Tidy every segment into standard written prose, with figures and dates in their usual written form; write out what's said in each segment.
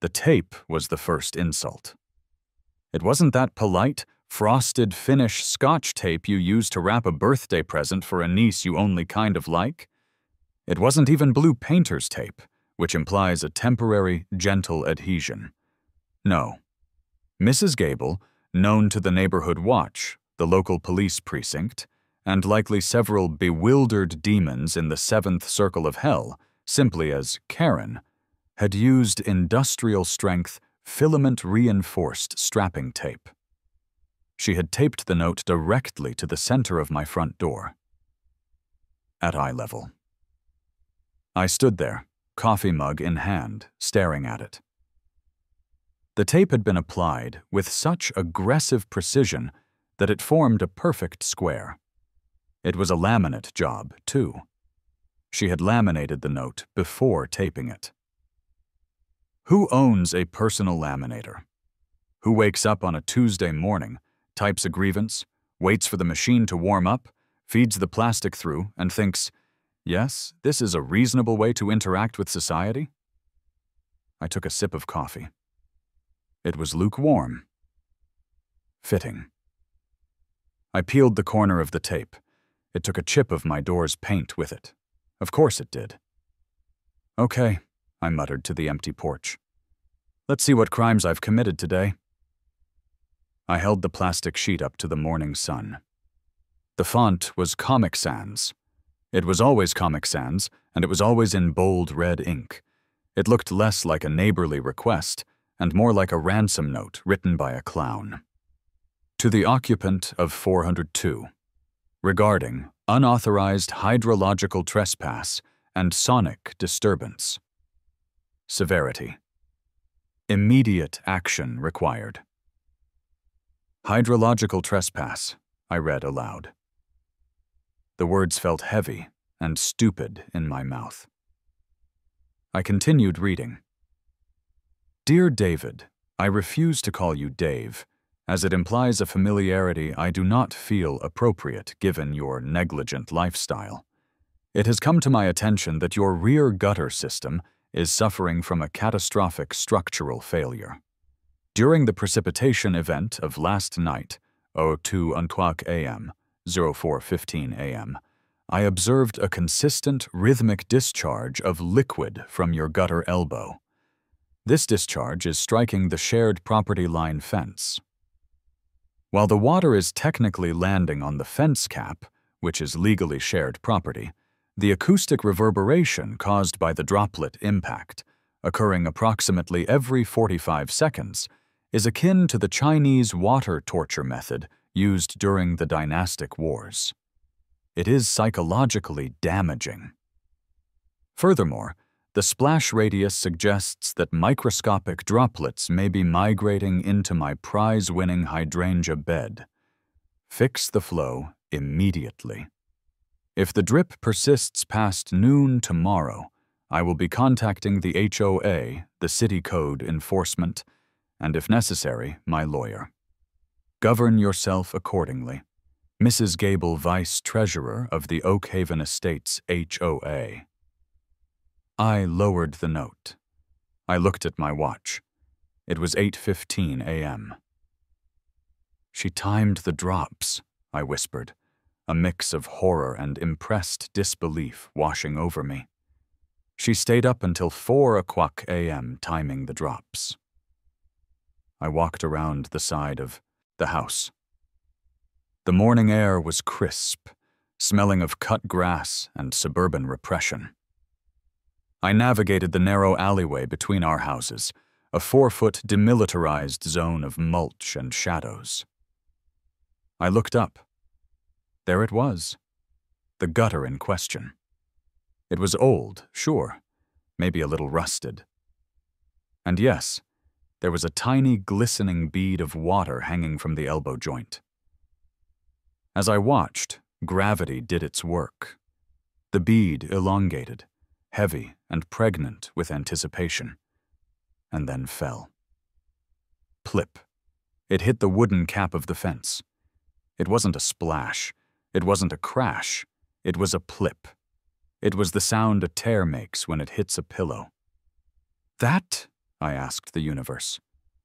The tape was the first insult. It wasn't that polite, frosted Finnish Scotch tape you use to wrap a birthday present for a niece you only kind of like. It wasn't even blue painter's tape, which implies a temporary, gentle adhesion. No. Mrs. Gable, known to the neighborhood watch, the local police precinct, and likely several bewildered demons in the seventh circle of hell, simply as Karen, had used industrial-strength, filament-reinforced strapping tape. She had taped the note directly to the center of my front door, at eye level. I stood there, coffee mug in hand, staring at it. The tape had been applied with such aggressive precision that it formed a perfect square. It was a laminate job, too. She had laminated the note before taping it. Who owns a personal laminator? Who wakes up on a Tuesday morning, types a grievance, waits for the machine to warm up, feeds the plastic through, and thinks, yes, this is a reasonable way to interact with society? I took a sip of coffee. It was lukewarm. Fitting. I peeled the corner of the tape. It took a chip of my door's paint with it. Of course it did. Okay, I muttered to the empty porch. Let's see what crimes I've committed today. I held the plastic sheet up to the morning sun. The font was Comic Sans. It was always Comic Sans, and it was always in bold red ink. It looked less like a neighborly request and more like a ransom note written by a clown. To the occupant of 402, regarding unauthorized hydrological trespass and sonic disturbance. Severity. Immediate action required. Hydrological trespass, I read aloud. The words felt heavy and stupid in my mouth. I continued reading. Dear David, I refuse to call you Dave, as it implies a familiarity I do not feel appropriate given your negligent lifestyle. It has come to my attention that your rear gutter system is suffering from a catastrophic structural failure. During the precipitation event of last night, 02:00 a.m., 04:15 a.m., I observed a consistent rhythmic discharge of liquid from your gutter elbow. This discharge is striking the shared property line fence. While the water is technically landing on the fence cap, which is legally shared property, the acoustic reverberation caused by the droplet impact, occurring approximately every 45 seconds, is akin to the Chinese water torture method used during the dynastic wars. It is psychologically damaging. Furthermore, the splash radius suggests that microscopic droplets may be migrating into my prize-winning hydrangea bed. Fix the flow immediately. If the drip persists past noon tomorrow, I will be contacting the HOA, the City Code Enforcement, and if necessary, my lawyer. Govern yourself accordingly. Mrs. Gable, Vice Treasurer of the Oak Haven Estates HOA. I lowered the note. I looked at my watch. It was 8:15 a.m. She timed the drops, I whispered, a mix of horror and impressed disbelief washing over me. She stayed up until 4:00 a.m. timing the drops. I walked around the side of the house. The morning air was crisp, smelling of cut grass and suburban repression. I navigated the narrow alleyway between our houses, a 4-foot demilitarized zone of mulch and shadows. I looked up. There it was, the gutter in question. It was old, sure, maybe a little rusted. And yes, there was a tiny glistening bead of water hanging from the elbow joint. As I watched, gravity did its work. The bead elongated, heavy and pregnant with anticipation, and then fell. Plip. It hit the wooden cap of the fence. It wasn't a splash. It wasn't a crash. It was a plip. It was the sound a tear makes when it hits a pillow. That, I asked the universe.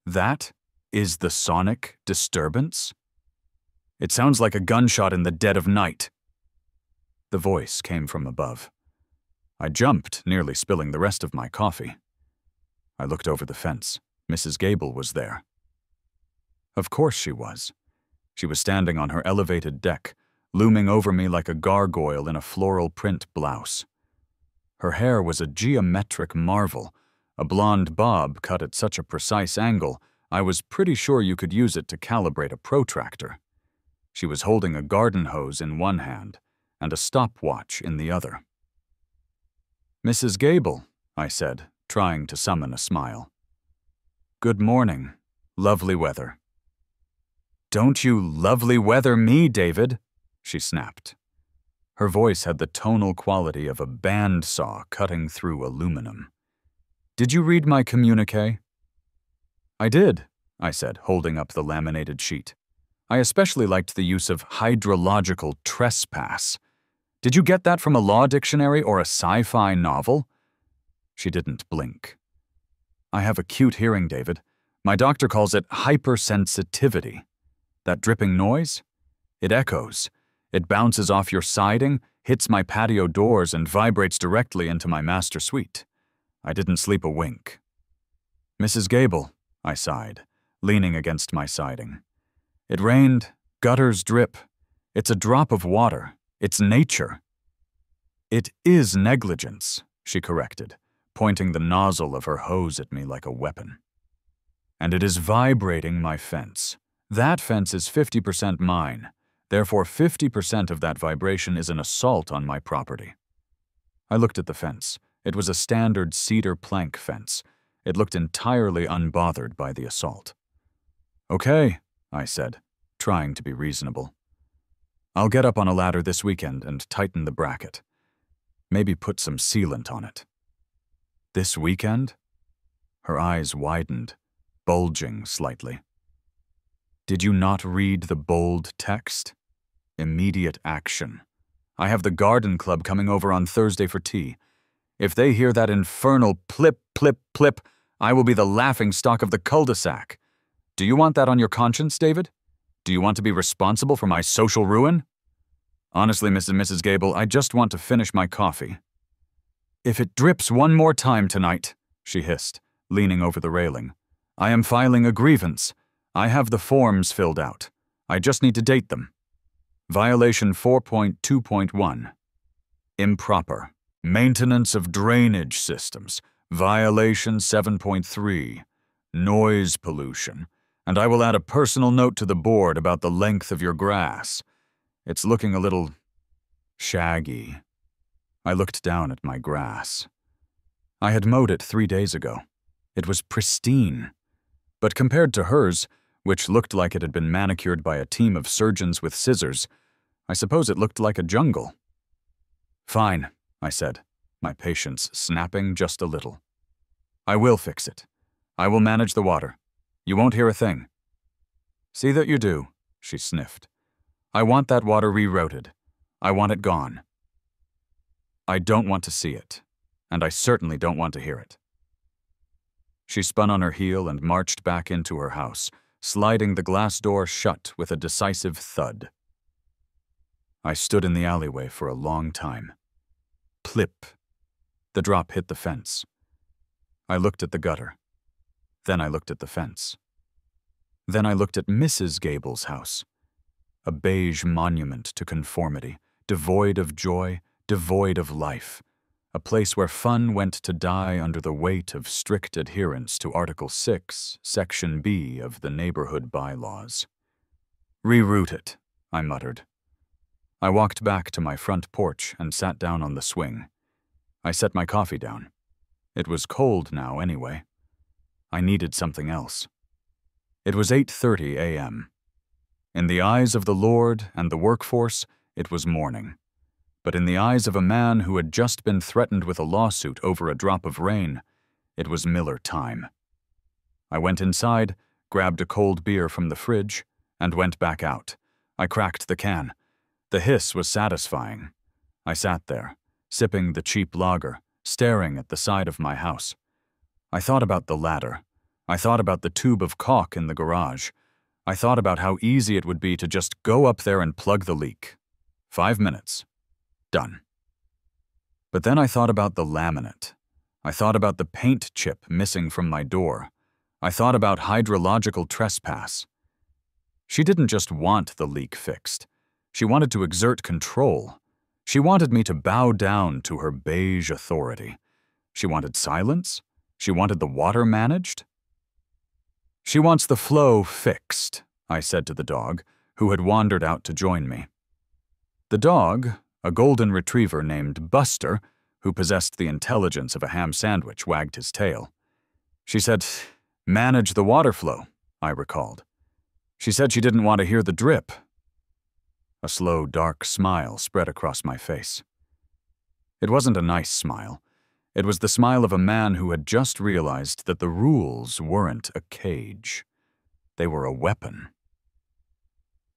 That is the sonic disturbance? It sounds like a gunshot in the dead of night. The voice came from above. I jumped, nearly spilling the rest of my coffee. I looked over the fence. Mrs. Gable was there. Of course she was. She was standing on her elevated deck, looming over me like a gargoyle in a floral print blouse. Her hair was a geometric marvel, a blonde bob cut at such a precise angle, I was pretty sure you could use it to calibrate a protractor. She was holding a garden hose in one hand and a stopwatch in the other. "Mrs. Gable," I said, trying to summon a smile. "Good morning. Lovely weather." "Don't you lovely weather me, David," she snapped. Her voice had the tonal quality of a bandsaw cutting through aluminum. "Did you read my communiqué?" "I did," I said, holding up the laminated sheet. "I especially liked the use of hydrological trespass. Did you get that from a law dictionary or a sci-fi novel?" She didn't blink. "I have acute hearing, David. My doctor calls it hypersensitivity. That dripping noise? It echoes. It bounces off your siding, hits my patio doors, and vibrates directly into my master suite. I didn't sleep a wink." "Mrs. Gable," I sighed, leaning against my siding. "It rained, gutters drip. It's a drop of water. It's nature." "It is negligence," she corrected, pointing the nozzle of her hose at me like a weapon. "And it is vibrating my fence. That fence is 50% mine. Therefore, 50% of that vibration is an assault on my property." I looked at the fence. It was a standard cedar plank fence. It looked entirely unbothered by the assault. "Okay," I said, trying to be reasonable. "I'll get up on a ladder this weekend and tighten the bracket. Maybe put some sealant on it." "This weekend?" Her eyes widened, bulging slightly. "Did you not read the bold text? Immediate action. I have the garden club coming over on Thursday for tea. If they hear that infernal plip, plip, plip, I will be the laughingstock of the cul-de-sac. Do you want that on your conscience, David? Do you want to be responsible for my social ruin?" "Honestly, Mrs. Gable, I just want to finish my coffee." "If it drips one more time tonight," she hissed, leaning over the railing, "I am filing a grievance. I have the forms filled out. I just need to date them. Violation 4.2.1. Improper. Maintenance of drainage systems. Violation 7.3. Noise pollution. And I will add a personal note to the board about the length of your grass. It's looking a little shaggy." I looked down at my grass. I had mowed it 3 days ago. It was pristine. But compared to hers, which looked like it had been manicured by a team of surgeons with scissors, I suppose it looked like a jungle. "Fine," I said, my patience snapping just a little. "I will fix it. I will manage the water. You won't hear a thing." "See that you do," she sniffed. "I want that water rerouted. I want it gone." "I don't want to see it, and I certainly don't want to hear it." She spun on her heel and marched back into her house, sliding the glass door shut with a decisive thud. I stood in the alleyway for a long time. Plip. The drop hit the fence. I looked at the gutter. Then I looked at the fence. Then I looked at Mrs. Gable's house. A beige monument to conformity, devoid of joy, devoid of life. A place where fun went to die under the weight of strict adherence to Article 6, Section B of the neighborhood bylaws. "Reroute it," I muttered. I walked back to my front porch and sat down on the swing. I set my coffee down. It was cold now anyway. I needed something else. It was 8:30 a.m. In the eyes of the Lord and the workforce, it was morning. But in the eyes of a man who had just been threatened with a lawsuit over a drop of rain, it was Miller time. I went inside, grabbed a cold beer from the fridge, and went back out. I cracked the can. The hiss was satisfying. I sat there, sipping the cheap lager, staring at the side of my house. I thought about the ladder. I thought about the tube of caulk in the garage. I thought about how easy it would be to just go up there and plug the leak. 5 minutes. Done. But then I thought about the laminate. I thought about the paint chip missing from my door. I thought about hydrological trespass. She didn't just want the leak fixed. She wanted to exert control. She wanted me to bow down to her beige authority. She wanted silence. She wanted the water managed. She wants the flow fixed, I said to the dog, who had wandered out to join me. The dog, a golden retriever named Buster, who possessed the intelligence of a ham sandwich, wagged his tail. She said, "Manage the water flow," I recalled. She said she didn't want to hear the drip. A slow, dark smile spread across my face. It wasn't a nice smile. It was the smile of a man who had just realized that the rules weren't a cage. They were a weapon.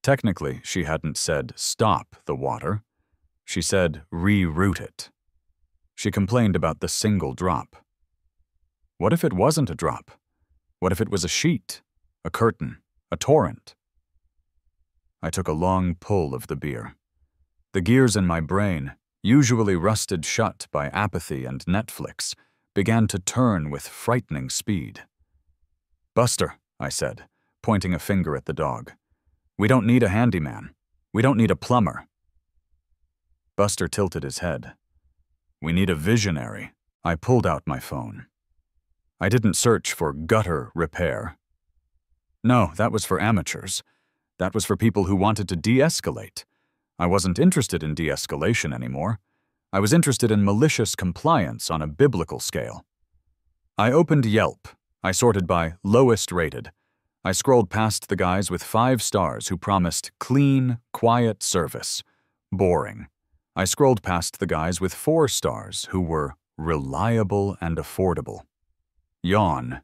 Technically, she hadn't said, "Stop the water." She said, "Reroute it." She complained about the single drop. What if it wasn't a drop? What if it was a sheet, a curtain, a torrent? I took a long pull of the beer. The gears in my brain, usually rusted shut by apathy and Netflix, began to turn with frightening speed. "Buster," I said, pointing a finger at the dog. "We don't need a handyman. We don't need a plumber." Buster tilted his head. "We need a visionary." I pulled out my phone. I didn't search for gutter repair. No, that was for amateurs. That was for people who wanted to de-escalate. I wasn't interested in de-escalation anymore. I was interested in malicious compliance on a biblical scale. I opened Yelp. I sorted by lowest rated. I scrolled past the guys with 5 stars who promised clean, quiet service. Boring. I scrolled past the guys with 4 stars who were reliable and affordable. Yawn.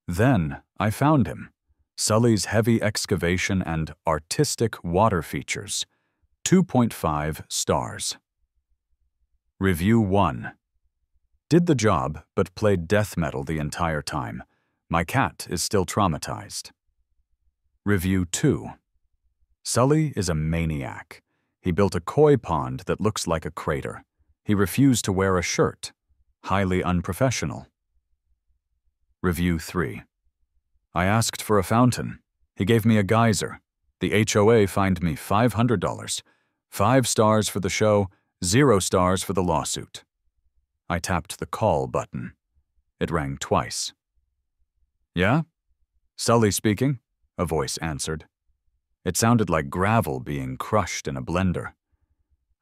Then I found him. Sully's heavy excavation and artistic water features. 2.5 stars. Review 1. Did the job, but played death metal the entire time. My cat is still traumatized. Review 2. Sully is a maniac. He built a koi pond that looks like a crater. He refused to wear a shirt. Highly unprofessional. Review 3. I asked for a fountain. He gave me a geyser. The HOA fined me $500. 5 stars for the show, 0 stars for the lawsuit. I tapped the call button. It rang twice. "Yeah?" "Sully speaking," a voice answered. It sounded like gravel being crushed in a blender.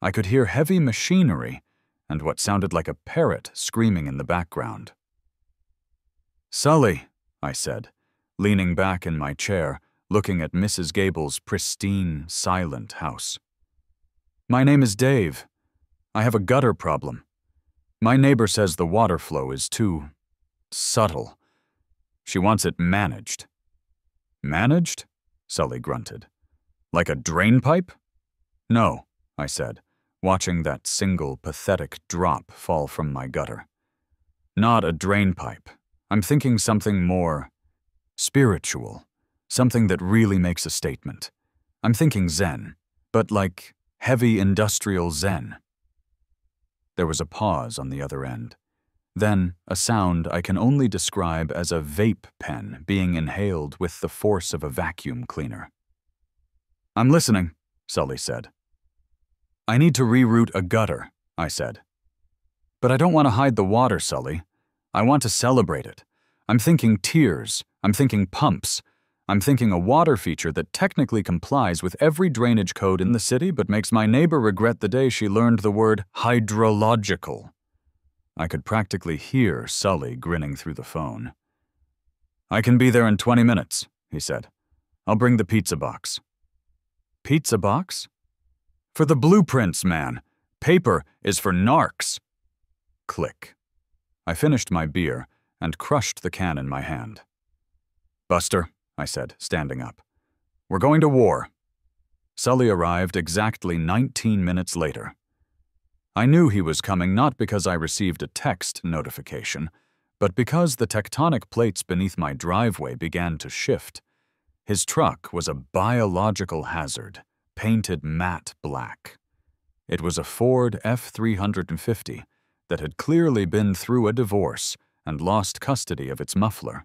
I could hear heavy machinery and what sounded like a parrot screaming in the background. "Sully," I said, leaning back in my chair, looking at Mrs. Gable's pristine, silent house. "My name is Dave. I have a gutter problem. My neighbor says the water flow is too subtle. She wants it managed." "Managed?" Sully grunted. "Like a drain pipe?" "No," I said, watching that single pathetic drop fall from my gutter. "Not a drain pipe. I'm thinking something more spiritual, something that really makes a statement. I'm thinking Zen, but like heavy industrial Zen." There was a pause on the other end. Then a sound I can only describe as a vape pen being inhaled with the force of a vacuum cleaner. "I'm listening," Sully said. "I need to reroute a gutter," I said. "But I don't want to hide the water, Sully. I want to celebrate it. I'm thinking tiers. I'm thinking pumps. I'm thinking a water feature that technically complies with every drainage code in the city but makes my neighbor regret the day she learned the word hydrological." I could practically hear Sully grinning through the phone. "I can be there in 20 minutes, he said. "I'll bring the pizza box." "Pizza box?" "For the blueprints, man. Paper is for narcs." Click. I finished my beer and crushed the can in my hand. "Buster," I said, standing up. "We're going to war." Sully arrived exactly 19 minutes later. I knew he was coming not because I received a text notification, But because the tectonic plates beneath my driveway began to shift, his truck was a biological hazard, painted matte black. It was a Ford F-350 that had clearly been through a divorce and lost custody of its muffler.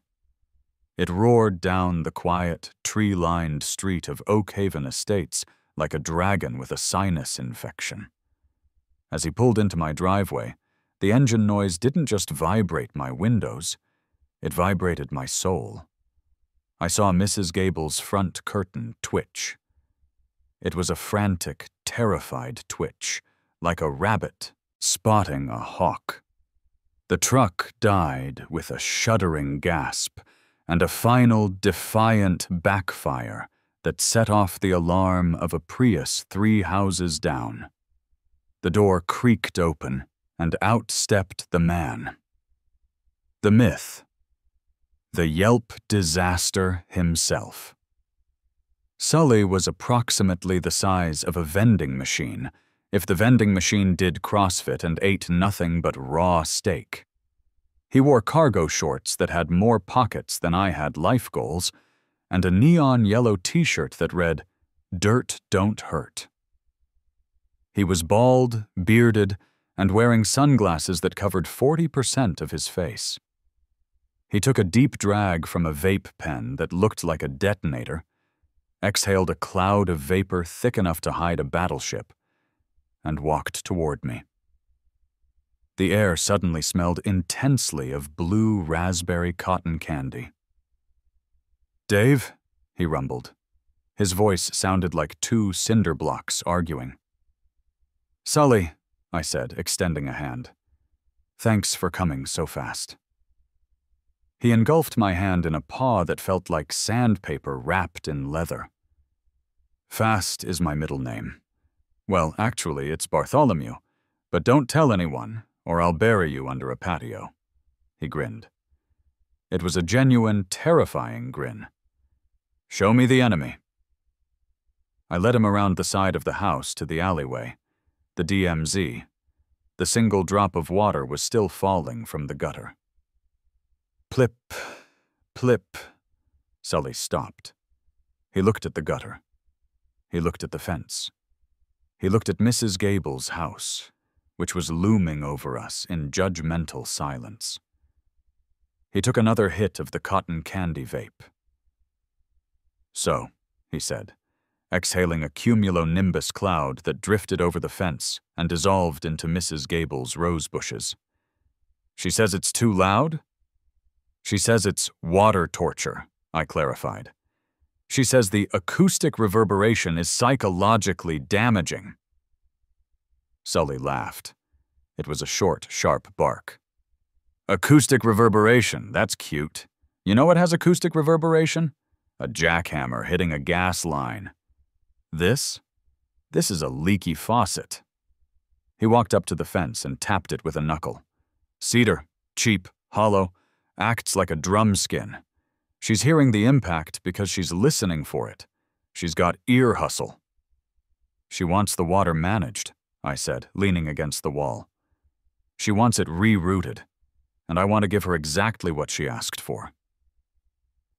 It roared down the quiet, tree-lined street of Oak Haven Estates like a dragon with a sinus infection. As he pulled into my driveway, the engine noise didn't just vibrate my windows, it vibrated my soul. I saw Mrs. Gable's front curtain twitch. It was a frantic, terrified twitch, like a rabbit spotting a hawk. The truck died with a shuddering gasp and a final, defiant backfire that set off the alarm of a Prius 3 houses down. The door creaked open, and out stepped the man. The myth. The Yelp disaster himself. Sully was approximately the size of a vending machine, if the vending machine did CrossFit and ate nothing but raw steak. He wore cargo shorts that had more pockets than I had life goals, and a neon yellow t-shirt that read, "Dirt Don't Hurt." He was bald, bearded, and wearing sunglasses that covered 40% of his face. He took a deep drag from a vape pen that looked like a detonator, exhaled a cloud of vapor thick enough to hide a battleship, and walked toward me. The air suddenly smelled intensely of blue raspberry cotton candy. "Dave?" he rumbled. His voice sounded like two cinder blocks arguing. "Sully," I said, extending a hand. "Thanks for coming so fast." He engulfed my hand in a paw that felt like sandpaper wrapped in leather. Fast is my middle name. Well, actually, it's Bartholomew, but don't tell anyone, or I'll bury you under a patio. He grinned. It was a genuine, terrifying grin. "Show me the enemy." I led him around the side of the house to the alleyway, the DMZ. The single drop of water was still falling from the gutter. Plip, plip. Sully stopped. He looked at the gutter. He looked at the fence. He looked at Mrs. Gable's house, which was looming over us in judgmental silence. He took another hit of the cotton candy vape. "So," he said, exhaling a cumulonimbus cloud that drifted over the fence and dissolved into Mrs. Gable's rose bushes. "She says it's too loud?" "She says it's water torture," I clarified. "She says the acoustic reverberation is psychologically damaging." Sully laughed. It was a short, sharp bark. "Acoustic reverberation, that's cute. You know what has acoustic reverberation? A jackhammer hitting a gas line. This is a leaky faucet." He walked up to the fence and tapped it with a knuckle. "Cedar, cheap, hollow, acts like a drum skin. She's hearing the impact because she's listening for it. She's got ear hustle." "She wants the water managed," I said, leaning against the wall. "She wants it rerouted, and I want to give her exactly what she asked for."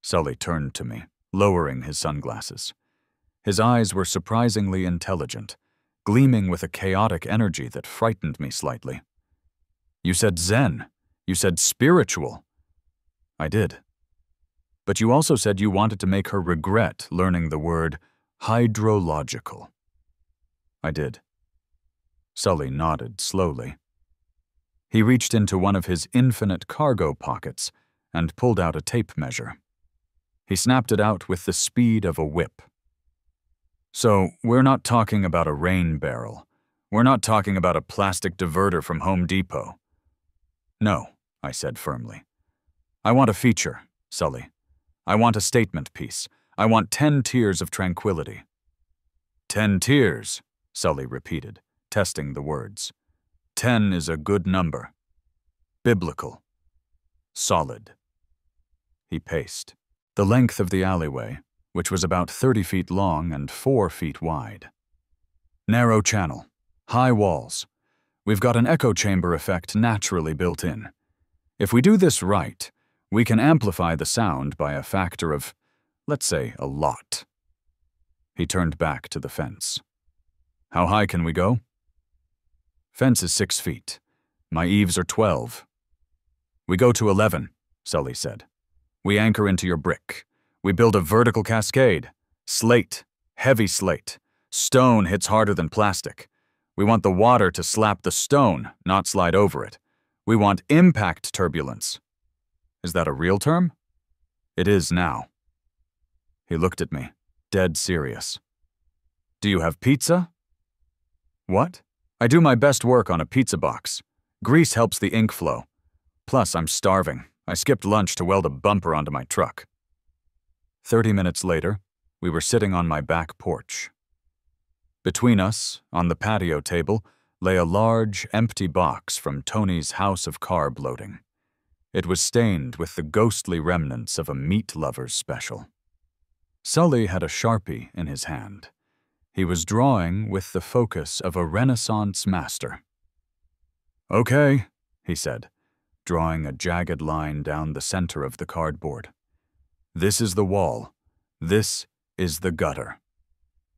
Sully turned to me, lowering his sunglasses. His eyes were surprisingly intelligent, gleaming with a chaotic energy that frightened me slightly. "You said Zen. You said spiritual." "I did. But you also said you wanted to make her regret learning the word hydrological." "I did." Sully nodded slowly. He reached into one of his infinite cargo pockets and pulled out a tape measure. He snapped it out with the speed of a whip. "So, we're not talking about a rain barrel. We're not talking about a plastic diverter from Home Depot." "No," I said firmly. "I want a feature, Sully. I want a statement piece. I want 10 tears of tranquility." "10 tears," Sully repeated, testing the words. 10 is a good number. Biblical. Solid. He paced. The length of the alleyway, which was about 30 feet long and 4 feet wide. Narrow channel. High walls. We've got an echo chamber effect naturally built in. If we do this right, we can amplify the sound by a factor of, let's say, a lot. He turned back to the fence. How high can we go? Fence is 6 feet. My eaves are 12. We go to 11, Sully said. We anchor into your brick. We build a vertical cascade. Slate, heavy slate. Stone hits harder than plastic. We want the water to slap the stone, not slide over it. We want impact turbulence. Is that a real term? It is now. He looked at me, dead serious. Do you have pizza? What? I do my best work on a pizza box. Grease helps the ink flow. Plus, I'm starving. I skipped lunch to weld a bumper onto my truck. 30 minutes later, we were sitting on my back porch. Between us, on the patio table, lay a large, empty box from Tony's house of carb loading. It was stained with the ghostly remnants of a meat lover's special. Sully had a Sharpie in his hand. He was drawing with the focus of a Renaissance master. Okay, he said, drawing a jagged line down the center of the cardboard. This is the wall. This is the gutter.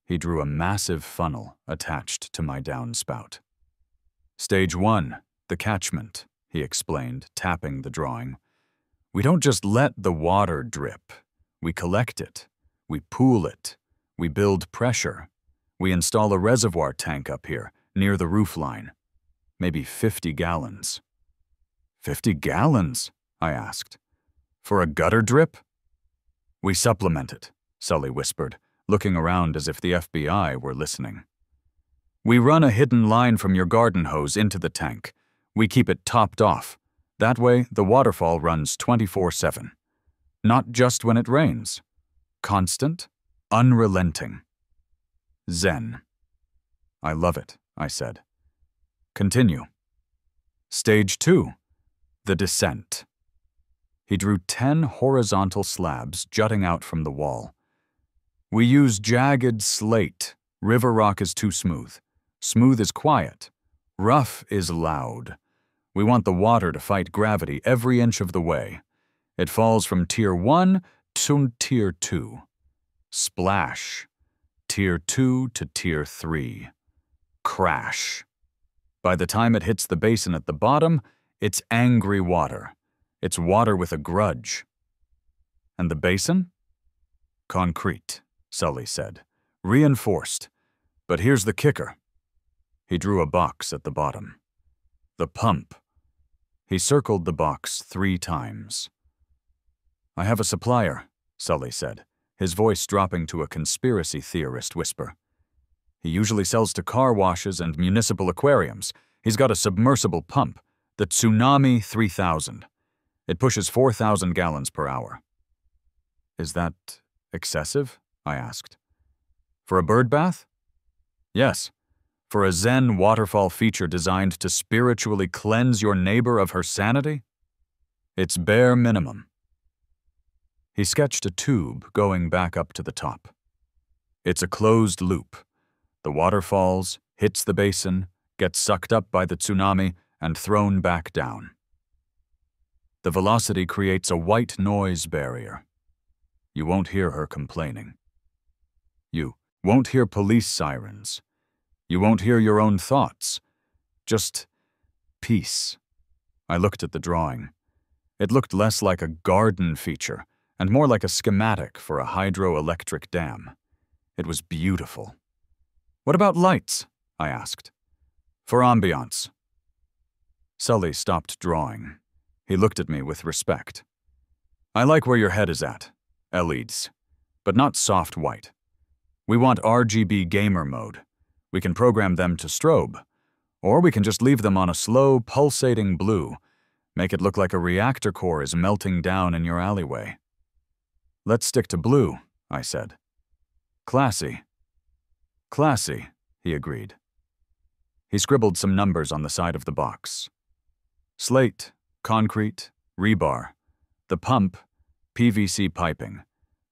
He drew a massive funnel attached to my downspout. Stage 1, the catchment, he explained, tapping the drawing. We don't just let the water drip. We collect it. We pool it. We build pressure. We install a reservoir tank up here, near the roofline. Maybe 50 gallons. 50 gallons? I asked. For a gutter drip? We supplement it, Sully whispered, looking around as if the FBI were listening. We run a hidden line from your garden hose into the tank. We keep it topped off. That way, the waterfall runs 24/7. Not just when it rains. Constant, unrelenting. Zen. I love it, I said. Continue. Stage 2, the descent. He drew 10 horizontal slabs jutting out from the wall. We use jagged slate. River rock is too smooth. Smooth is quiet. Rough is loud. We want the water to fight gravity every inch of the way. It falls from Tier 1 to Tier 2. Splash. Tier 2 to Tier 3. Crash. By the time it hits the basin at the bottom, it's angry water. It's water with a grudge. And the basin? Concrete, Sully said. Reinforced. But here's the kicker. He drew a box at the bottom. The pump. He circled the box 3 times. I have a supplier, Sully said, his voice dropping to a conspiracy theorist whisper. He usually sells to car washes and municipal aquariums. He's got a submersible pump, the Tsunami 3000. It pushes 4,000 gallons per hour. Is that excessive? I asked. For a bird bath? Yes. For a Zen waterfall feature designed to spiritually cleanse your neighbor of her sanity? It's bare minimum. He sketched a tube going back up to the top. It's a closed loop. The water falls, hits the basin, gets sucked up by the tsunami, and thrown back down. The velocity creates a white noise barrier. You won't hear her complaining. You won't hear police sirens. You won't hear your own thoughts. Just peace. I looked at the drawing. It looked less like a garden feature and more like a schematic for a hydroelectric dam. It was beautiful. What about lights? I asked. For ambiance. Sully stopped drawing. He looked at me with respect. I like where your head is at, LEDs, but not soft white. We want RGB gamer mode. We can program them to strobe, or we can just leave them on a slow, pulsating blue, make it look like a reactor core is melting down in your alleyway. Let's stick to blue, I said. Classy. Classy, he agreed. He scribbled some numbers on the side of the box. Slate, concrete, rebar. The pump, PVC piping.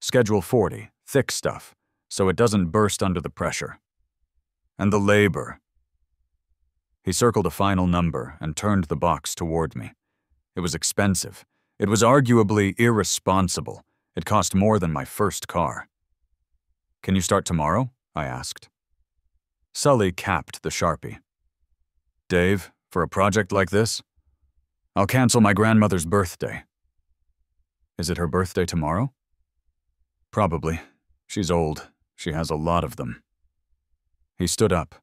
Schedule 40, thick stuff, so it doesn't burst under the pressure. And the labor. He circled a final number and turned the box toward me. It was expensive. It was arguably irresponsible. It cost more than my first car. Can you start tomorrow? I asked. Sully capped the Sharpie. Dave, for a project like this, I'll cancel my grandmother's birthday. Is it her birthday tomorrow? Probably. She's old. She has a lot of them. He stood up,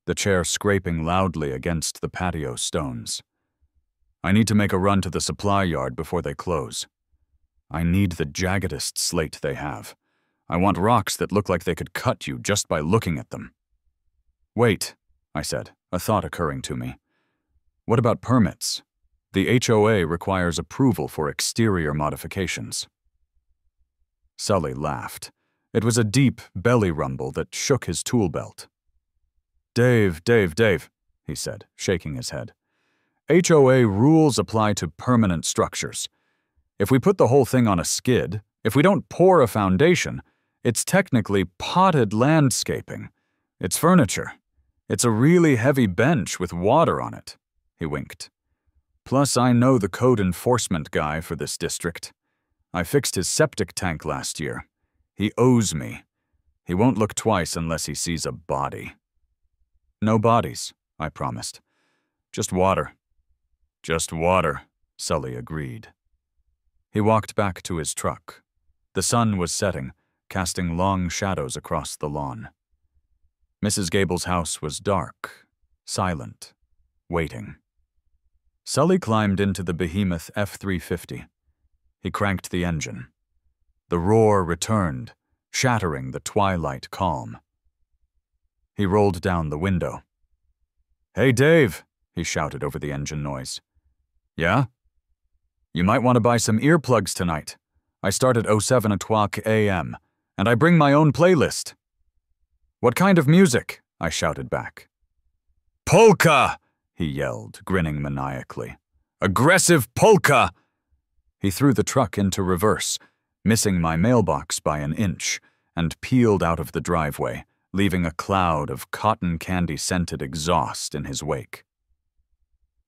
the chair scraping loudly against the patio stones. I need to make a run to the supply yard before they close. I need the jaggedest slate they have. I want rocks that look like they could cut you just by looking at them. Wait, I said, a thought occurring to me. What about permits? The HOA requires approval for exterior modifications. Sully laughed. It was a deep belly rumble that shook his tool belt. Dave, he said, shaking his head. HOA rules apply to permanent structures. If we put the whole thing on a skid, if we don't pour a foundation, it's technically potted landscaping. It's furniture. It's a really heavy bench with water on it. He winked. Plus, I know the code enforcement guy for this district. I fixed his septic tank last year. He owes me. He won't look twice unless he sees a body. No bodies, I promised. Just water. Just water, Sully agreed. He walked back to his truck. The sun was setting, casting long shadows across the lawn. Mrs. Gable's house was dark, silent, waiting. Sully climbed into the behemoth F-350. He cranked the engine. The roar returned, shattering the twilight calm. He rolled down the window. Hey, Dave, he shouted over the engine noise. Yeah? You might want to buy some earplugs tonight. I start at 07:00 a.m., and I bring my own playlist. What kind of music? I shouted back. Polka! He yelled, grinning maniacally. Aggressive polka! He threw the truck into reverse, missing my mailbox by an inch, and peeled out of the driveway, leaving a cloud of cotton candy-scented exhaust in his wake.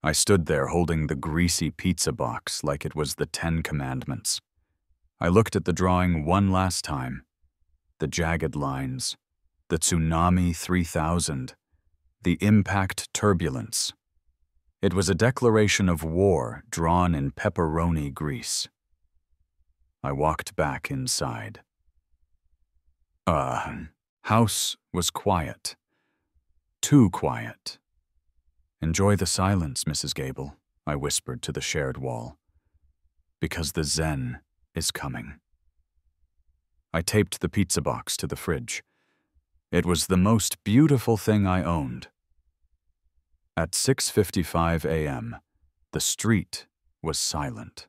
I stood there holding the greasy pizza box like it was the 10 Commandments. I looked at the drawing one last time. The jagged lines, the Tsunami 3000, the impact turbulence. It was a declaration of war drawn in pepperoni grease. I walked back inside. House was quiet. Too quiet. Enjoy the silence, Mrs. Gable, I whispered to the shared wall. Because the Zen is coming. I taped the pizza box to the fridge. It was the most beautiful thing I owned. At 6:55 a.m., the street was silent.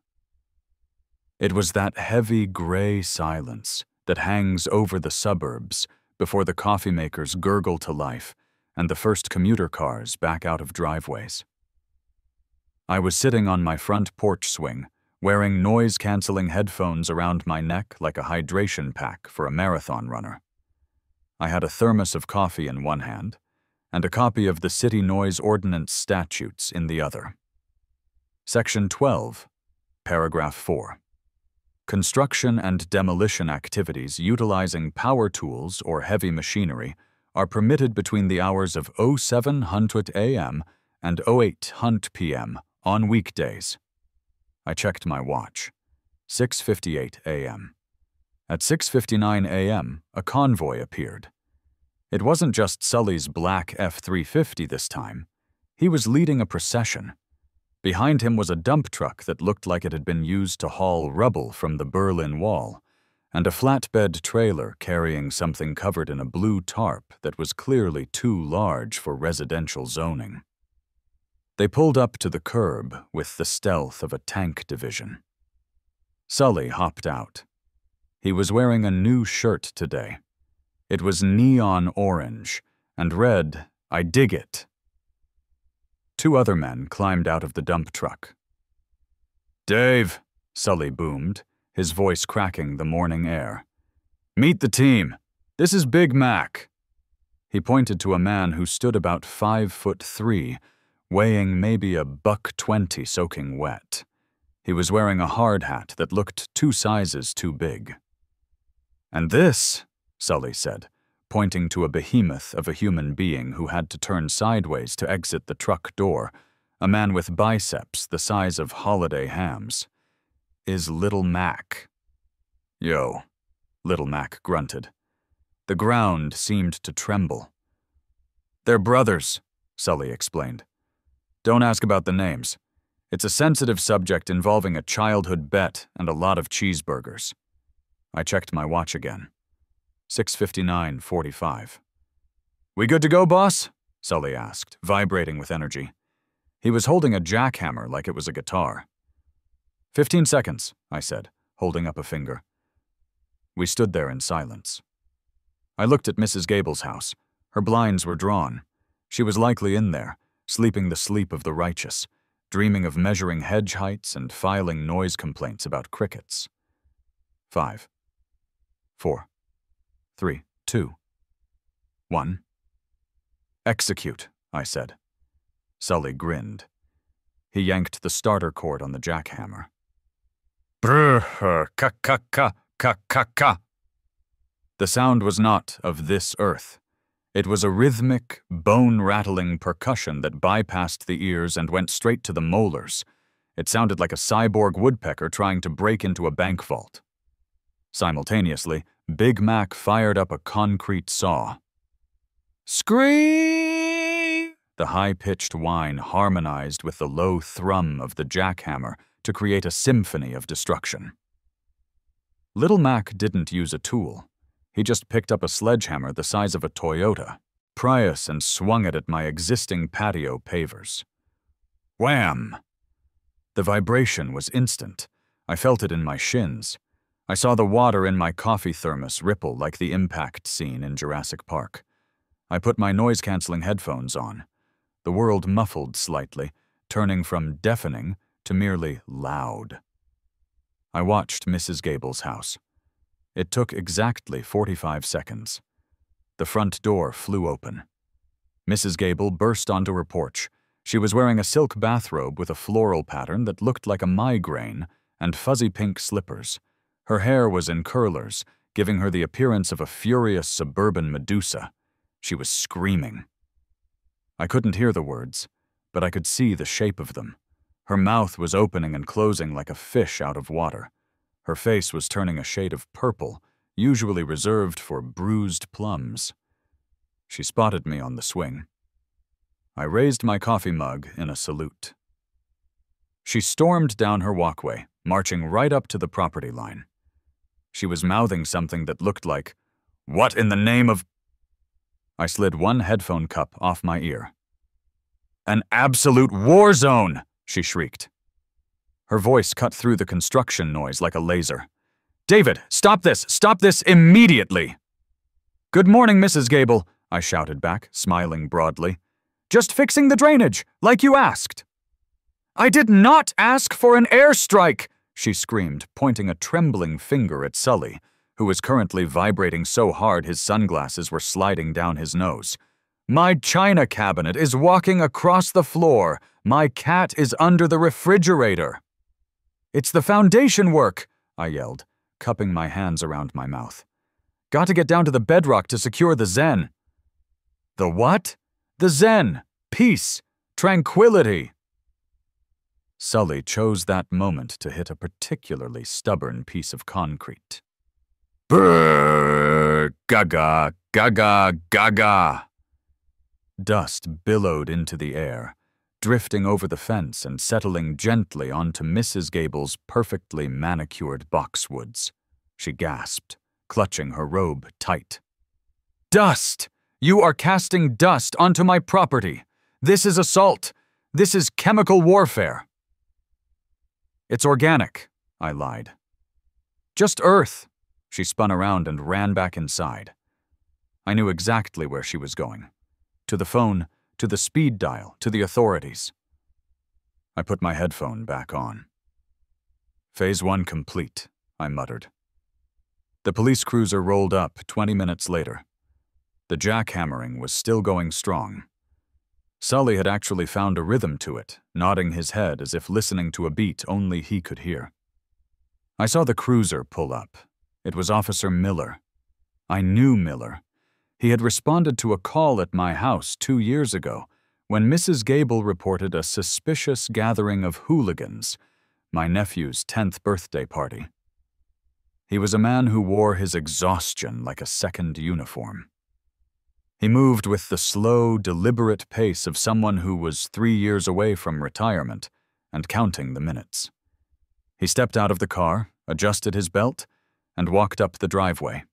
It was that heavy gray silence that hangs over the suburbs before the coffee makers gurgle to life and the first commuter cars back out of driveways. I was sitting on my front porch swing, wearing noise-canceling headphones around my neck like a hydration pack for a marathon runner. I had a thermos of coffee in one hand and a copy of the City Noise Ordinance statutes in the other. Section 12, Paragraph 4. Construction and demolition activities utilizing power tools or heavy machinery are permitted between the hours of 0700 a.m. and 0800 p.m. on weekdays. I checked my watch. 6:58 a.m. At 6:59 a.m., a convoy appeared. It wasn't just Sully's black F-350 this time. He was leading a procession. Behind him was a dump truck that looked like it had been used to haul rubble from the Berlin Wall, and a flatbed trailer carrying something covered in a blue tarp that was clearly too large for residential zoning. They pulled up to the curb with the stealth of a tank division. Sully hopped out. He was wearing a new shirt today. It was neon orange and read, "I dig it." Two other men climbed out of the dump truck. "Dave," Sully boomed, his voice cracking the morning air. "Meet the team. This is Big Mac." He pointed to a man who stood about 5'3", weighing maybe $120 soaking wet. He was wearing a hard hat that looked 2 sizes too big. "And this," Sully said, pointing to a behemoth of a human being who had to turn sideways to exit the truck door, a man with biceps the size of holiday hams, "is Little Mac." "Yo," Little Mac grunted. The ground seemed to tremble. "They're brothers," Sully explained. "Don't ask about the names. It's a sensitive subject involving a childhood bet and a lot of cheeseburgers." I checked my watch again. 6:59:45. "We good to go, boss?" Sully asked, vibrating with energy. He was holding a jackhammer like it was a guitar. 15 seconds, I said, holding up a finger. We stood there in silence. I looked at Mrs. Gable's house. Her blinds were drawn. She was likely in there, sleeping the sleep of the righteous, dreaming of measuring hedge heights and filing noise complaints about crickets. 5, 4, 3, 2, 1. "Execute," I said. Sully grinned. He yanked the starter cord on the jackhammer. Brr, ka. The sound was not of this earth. It was a rhythmic, bone-rattling percussion that bypassed the ears and went straight to the molars. It sounded like a cyborg woodpecker trying to break into a bank vault. Simultaneously, Big Mac fired up a concrete saw. Scream! The high-pitched whine harmonized with the low thrum of the jackhammer to create a symphony of destruction. Little Mac didn't use a tool. He just picked up a sledgehammer the size of a Toyota Prius and swung it at my existing patio pavers. Wham! The vibration was instant. I felt it in my shins. I saw the water in my coffee thermos ripple like the impact scene in Jurassic Park. I put my noise-canceling headphones on. The world muffled slightly, turning from deafening to merely loud. I watched Mrs. Gable's house. It took exactly 45 seconds. The front door flew open. Mrs. Gable burst onto her porch. She was wearing a silk bathrobe with a floral pattern that looked like a migraine and fuzzy pink slippers. Her hair was in curlers, giving her the appearance of a furious suburban Medusa. She was screaming. I couldn't hear the words, but I could see the shape of them. Her mouth was opening and closing like a fish out of water. Her face was turning a shade of purple, usually reserved for bruised plums. She spotted me on the swing. I raised my coffee mug in a salute. She stormed down her walkway, marching right up to the property line. She was mouthing something that looked like, "What in the name of—" I slid one headphone cup off my ear. "An absolute war zone!" she shrieked. Her voice cut through the construction noise like a laser. "David, stop this! Stop this immediately!" "Good morning, Mrs. Gable," I shouted back, smiling broadly. "Just fixing the drainage, like you asked." "I did not ask for an airstrike!" she screamed, pointing a trembling finger at Sully, who was currently vibrating so hard his sunglasses were sliding down his nose. "My china cabinet is walking across the floor. My cat is under the refrigerator." "It's the foundation work," I yelled, cupping my hands around my mouth. "Got to get down to the bedrock to secure the Zen." "The what?" "The Zen. Peace. Tranquility." Sully chose that moment to hit a particularly stubborn piece of concrete. Brrr! Gaga, gaga, gaga. Dust billowed into the air, drifting over the fence and settling gently onto Mrs. Gable's perfectly manicured boxwoods. She gasped, clutching her robe tight. "Dust! You are casting dust onto my property! This is assault! This is chemical warfare!" "It's organic," I lied. "Just earth." She spun around and ran back inside. I knew exactly where she was going. To the phone, to the speed dial, to the authorities. I put my headphone back on. "Phase 1 complete," I muttered. The police cruiser rolled up 20 minutes later. The jackhammering was still going strong. Sully had actually found a rhythm to it, nodding his head as if listening to a beat only he could hear. I saw the cruiser pull up. It was Officer Miller. I knew Miller. He had responded to a call at my house 2 years ago when Mrs. Gable reported a suspicious gathering of hooligans, my nephew's 10th birthday party. He was a man who wore his exhaustion like a second uniform. He moved with the slow, deliberate pace of someone who was 3 years away from retirement and counting the minutes. He stepped out of the car, adjusted his belt, and walked up the driveway.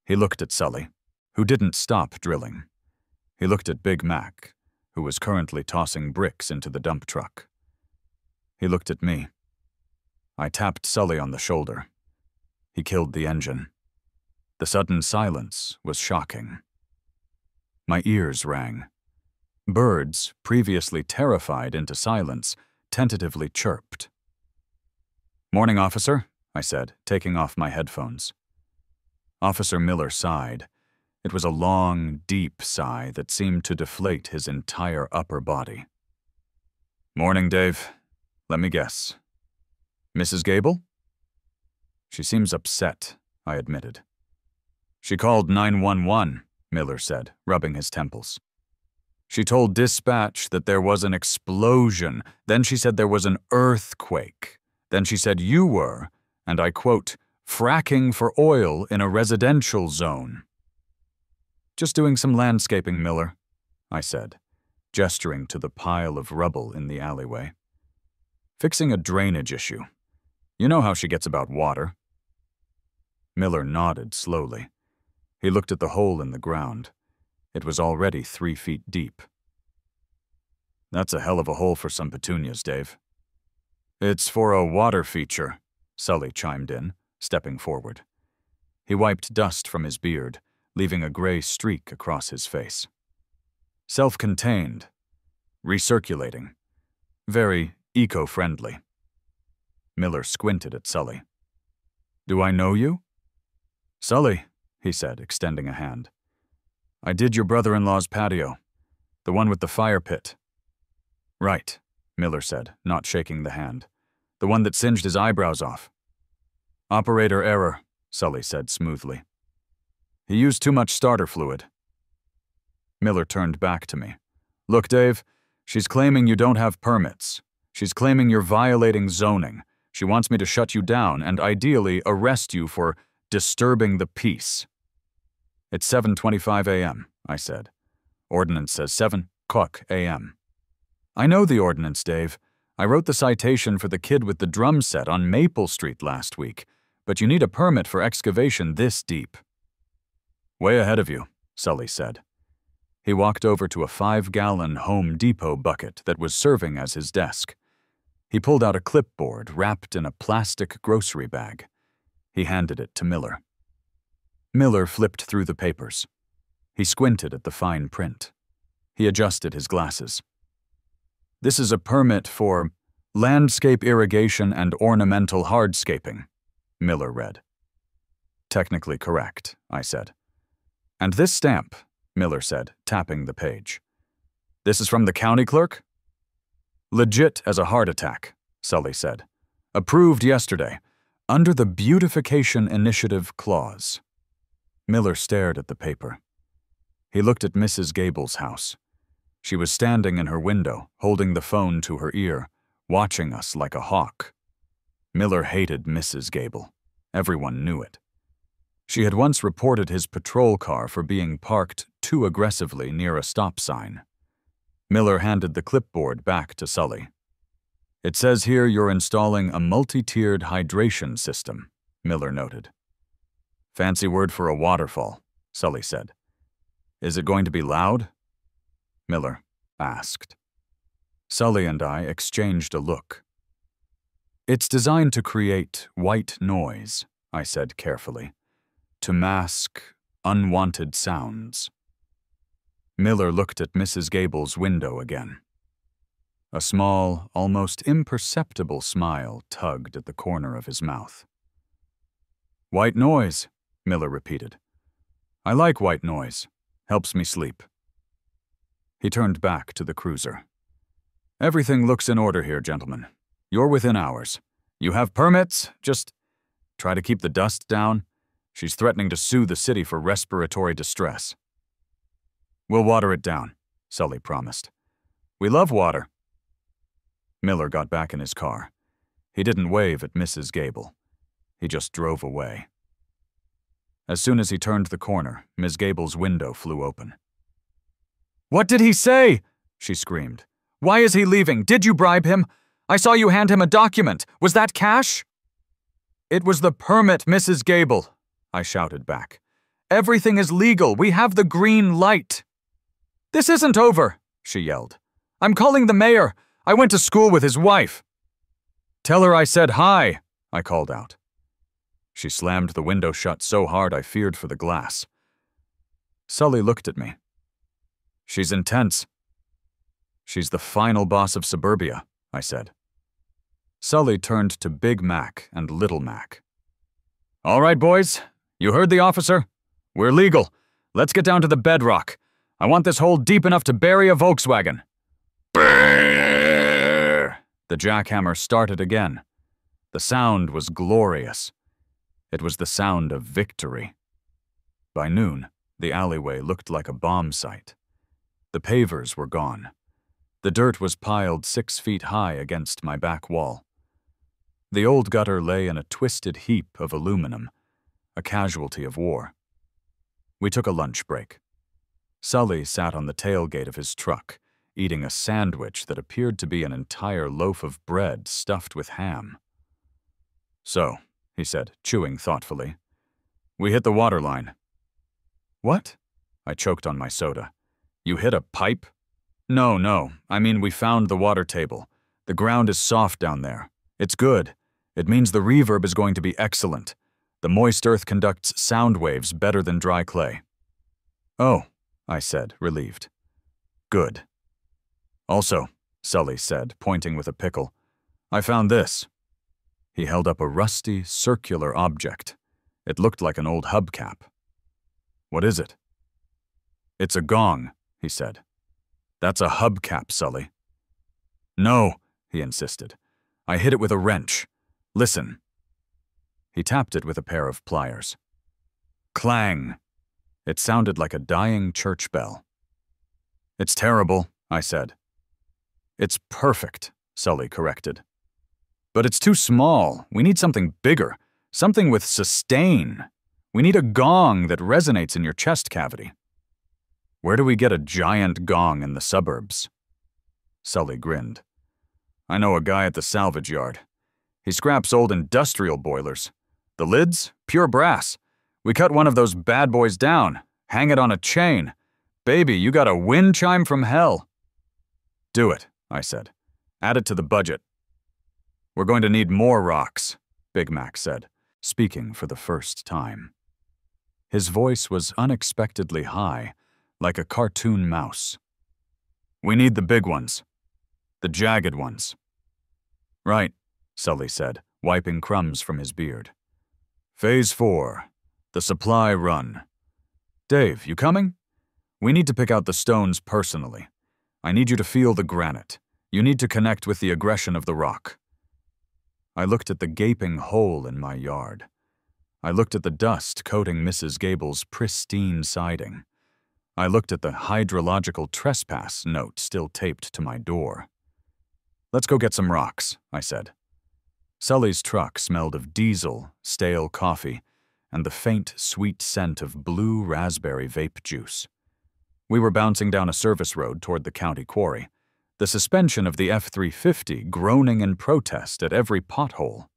He looked at Sully, who didn't stop drilling. He looked at Big Mac, who was currently tossing bricks into the dump truck. He looked at me. I tapped Sully on the shoulder. He killed the engine. The sudden silence was shocking. My ears rang. Birds, previously terrified into silence, tentatively chirped. "Morning, officer," I said, taking off my headphones. Officer Miller sighed. It was a long, deep sigh that seemed to deflate his entire upper body. "Morning, Dave. Let me guess. Mrs. Gable?" "She seems upset," I admitted. "She called 911, Miller said, rubbing his temples. "She told dispatch that there was an explosion. Then she said there was an earthquake. Then she said you were, and I quote, fracking for oil in a residential zone." "Just doing some landscaping, Miller," I said, gesturing to the pile of rubble in the alleyway. "Fixing a drainage issue. You know how she gets about water." Miller nodded slowly. He looked at the hole in the ground. It was already 3 feet deep. "That's a hell of a hole for some petunias, Dave." "It's for a water feature," Sully chimed in, stepping forward. He wiped dust from his beard, leaving a gray streak across his face. "Self-contained. Recirculating. Very eco-friendly." Miller squinted at Sully. "Do I know you?" "Sully," he said, extending a hand. "I did your brother-in-law's patio. The one with the fire pit." "Right," Miller said, not shaking the hand. "The one that singed his eyebrows off." "Operator error," Sully said smoothly. "He used too much starter fluid." Miller turned back to me. "Look, Dave, she's claiming you don't have permits. She's claiming you're violating zoning. She wants me to shut you down and ideally arrest you for disturbing the peace." "It's 7:25 a.m., I said. "Ordinance says 7:00 a.m. "I know the ordinance, Dave. I wrote the citation for the kid with the drum set on Maple Street last week, but you need a permit for excavation this deep." "Way ahead of you," Sully said. He walked over to a 5-gallon Home Depot bucket that was serving as his desk. He pulled out a clipboard wrapped in a plastic grocery bag. He handed it to Miller. Miller flipped through the papers. He squinted at the fine print. He adjusted his glasses. "This is a permit for landscape irrigation and ornamental hardscaping," Miller read. "Technically correct," I said. "And this stamp," Miller said, tapping the page. "This is from the county clerk?" "Legit as a heart attack," Sully said. "Approved yesterday, under the Beautification Initiative clause." Miller stared at the paper. He looked at Mrs. Gable's house. She was standing in her window, holding the phone to her ear, watching us like a hawk. Miller hated Mrs. Gable. Everyone knew it. She had once reported his patrol car for being parked too aggressively near a stop sign. Miller handed the clipboard back to Sully. "It says here you're installing a multi-tiered hydration system," Miller noted. "Fancy word for a waterfall," Sully said. "Is it going to be loud?" Miller asked. Sully and I exchanged a look. "It's designed to create white noise," I said carefully, "to mask unwanted sounds." Miller looked at Mrs. Gable's window again. A small, almost imperceptible smile tugged at the corner of his mouth. "White noise," Miller repeated. "I like white noise. Helps me sleep." He turned back to the cruiser. Everything looks in order here, gentlemen. You're within hours. You have permits, just try to keep the dust down. She's threatening to sue the city for respiratory distress. We'll water it down, Sully promised. We love water. Miller got back in his car. He didn't wave at Mrs. Gable. He just drove away. As soon as he turned the corner, Ms. Gable's window flew open. "What did he say?" she screamed. "Why is he leaving? Did you bribe him? I saw you hand him a document. Was that cash?" "It was the permit, Mrs. Gable," I shouted back. "Everything is legal. We have the green light." "This isn't over," she yelled. "I'm calling the mayor. I went to school with his wife." "Tell her I said hi," I called out. She slammed the window shut so hard I feared for the glass. Sully looked at me. "She's intense." "She's the final boss of suburbia," I said. Sully turned to Big Mac and Little Mac. "All right, boys. You heard the officer? We're legal. Let's get down to the bedrock. I want this hole deep enough to bury a Volkswagen." Brrr! The jackhammer started again. The sound was glorious. It was the sound of victory. By noon, the alleyway looked like a bomb site. The pavers were gone. The dirt was piled 6 feet high against my back wall. The old gutter lay in a twisted heap of aluminum, a casualty of war. We took a lunch break. Sully sat on the tailgate of his truck, eating a sandwich that appeared to be an entire loaf of bread stuffed with ham. "So," he said, chewing thoughtfully, "we hit the water line." "What?" I choked on my soda. "You hit a pipe?" No, I mean we found the water table. The ground is soft down there. It's good. It means the reverb is going to be excellent. The moist earth conducts sound waves better than dry clay." "Oh," I said, relieved. "Good." "Also," Sully said, pointing with a pickle, "I found this." He held up a rusty, circular object. It looked like an old hubcap. "What is it?" "It's a gong," he said. "That's a hubcap, Sully." "No," he insisted. "I hit it with a wrench. Listen." He tapped it with a pair of pliers. Clang! It sounded like a dying church bell. "It's terrible," I said. "It's perfect," Sully corrected. "But it's too small. We need something bigger, something with sustain. We need a gong that resonates in your chest cavity." "Where do we get a giant gong in the suburbs?" Sully grinned. "I know a guy at the salvage yard. He scraps old industrial boilers. The lids, pure brass. We cut one of those bad boys down, hang it on a chain. Baby, you got a wind chime from hell." "Do it," I said. "Add it to the budget." "We're going to need more rocks," Big Mac said, speaking for the first time. His voice was unexpectedly high, like a cartoon mouse. "We need the big ones. The jagged ones." "Right," Sully said, wiping crumbs from his beard. "Phase 4. The supply run. Dave, you coming? We need to pick out the stones personally. I need you to feel the granite. You need to connect with the aggression of the rock." I looked at the gaping hole in my yard. I looked at the dust coating Mrs. Gable's pristine siding. I looked at the hydrological trespass note still taped to my door. "Let's go get some rocks," I said. Sully's truck smelled of diesel, stale coffee, and the faint, sweet scent of blue raspberry vape juice. We were bouncing down a service road toward the county quarry, the suspension of the F-350 groaning in protest at every pothole.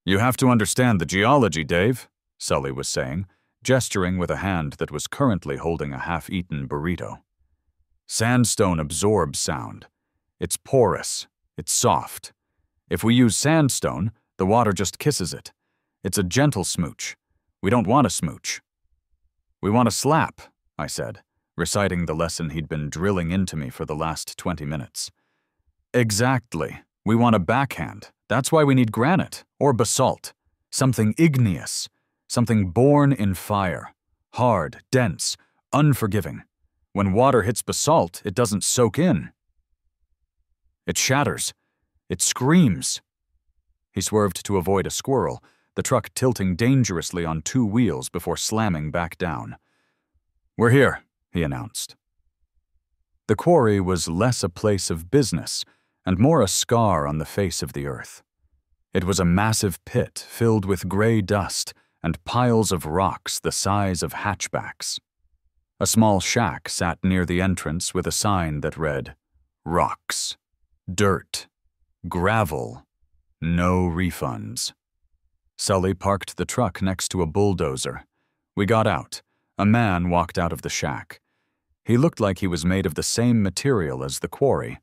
"You have to understand the geology, Dave," Sully was saying, gesturing with a hand that was currently holding a half-eaten burrito. "Sandstone absorbs sound. It's porous. It's soft. If we use sandstone, the water just kisses it. It's a gentle smooch. We don't want a smooch." "We want a slap," I said, reciting the lesson he'd been drilling into me for the last 20 minutes. "Exactly. We want a backhand. That's why we need granite, or basalt. Something igneous. Something born in fire. Hard, dense, unforgiving. When water hits basalt, it doesn't soak in. It shatters. It screams. He swerved to avoid a squirrel, the truck tilting dangerously on 2 wheels before slamming back down. "We're here," he announced. The quarry was less a place of business and more a scar on the face of the earth. It was a massive pit filled with gray dust and piles of rocks the size of hatchbacks. A small shack sat near the entrance with a sign that read, "Rocks, dirt, gravel, no refunds." Sully parked the truck next to a bulldozer. We got out. A man walked out of the shack. He looked like he was made of the same material as the quarry,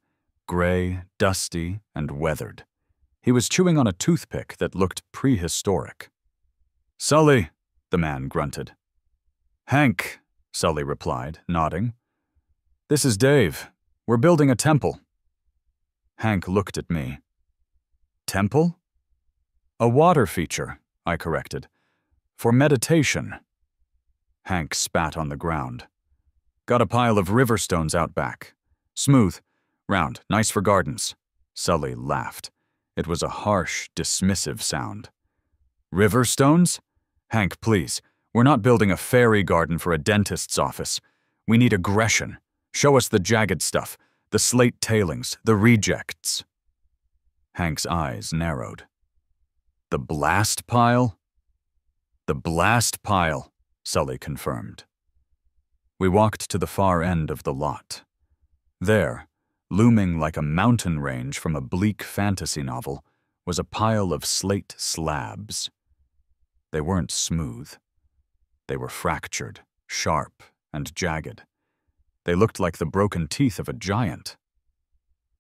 gray, dusty, and weathered. He was chewing on a toothpick that looked prehistoric. "Sully," the man grunted. "Hank," Sully replied, nodding. "This is Dave. We're building a temple." Hank looked at me. "Temple?" "A water feature," I corrected. "For meditation." Hank spat on the ground. "Got a pile of river stones out back. Smooth, round, nice for gardens." Sully laughed. It was a harsh, dismissive sound. "River stones? Hank, please. We're not building a fairy garden for a dentist's office. We need aggression. Show us the jagged stuff, the slate tailings, the rejects." Hank's eyes narrowed. "The blast pile?" "The blast pile," Sully confirmed. We walked to the far end of the lot. There, looming like a mountain range from a bleak fantasy novel, was a pile of slate slabs. They weren't smooth. They were fractured, sharp, and jagged. They looked like the broken teeth of a giant.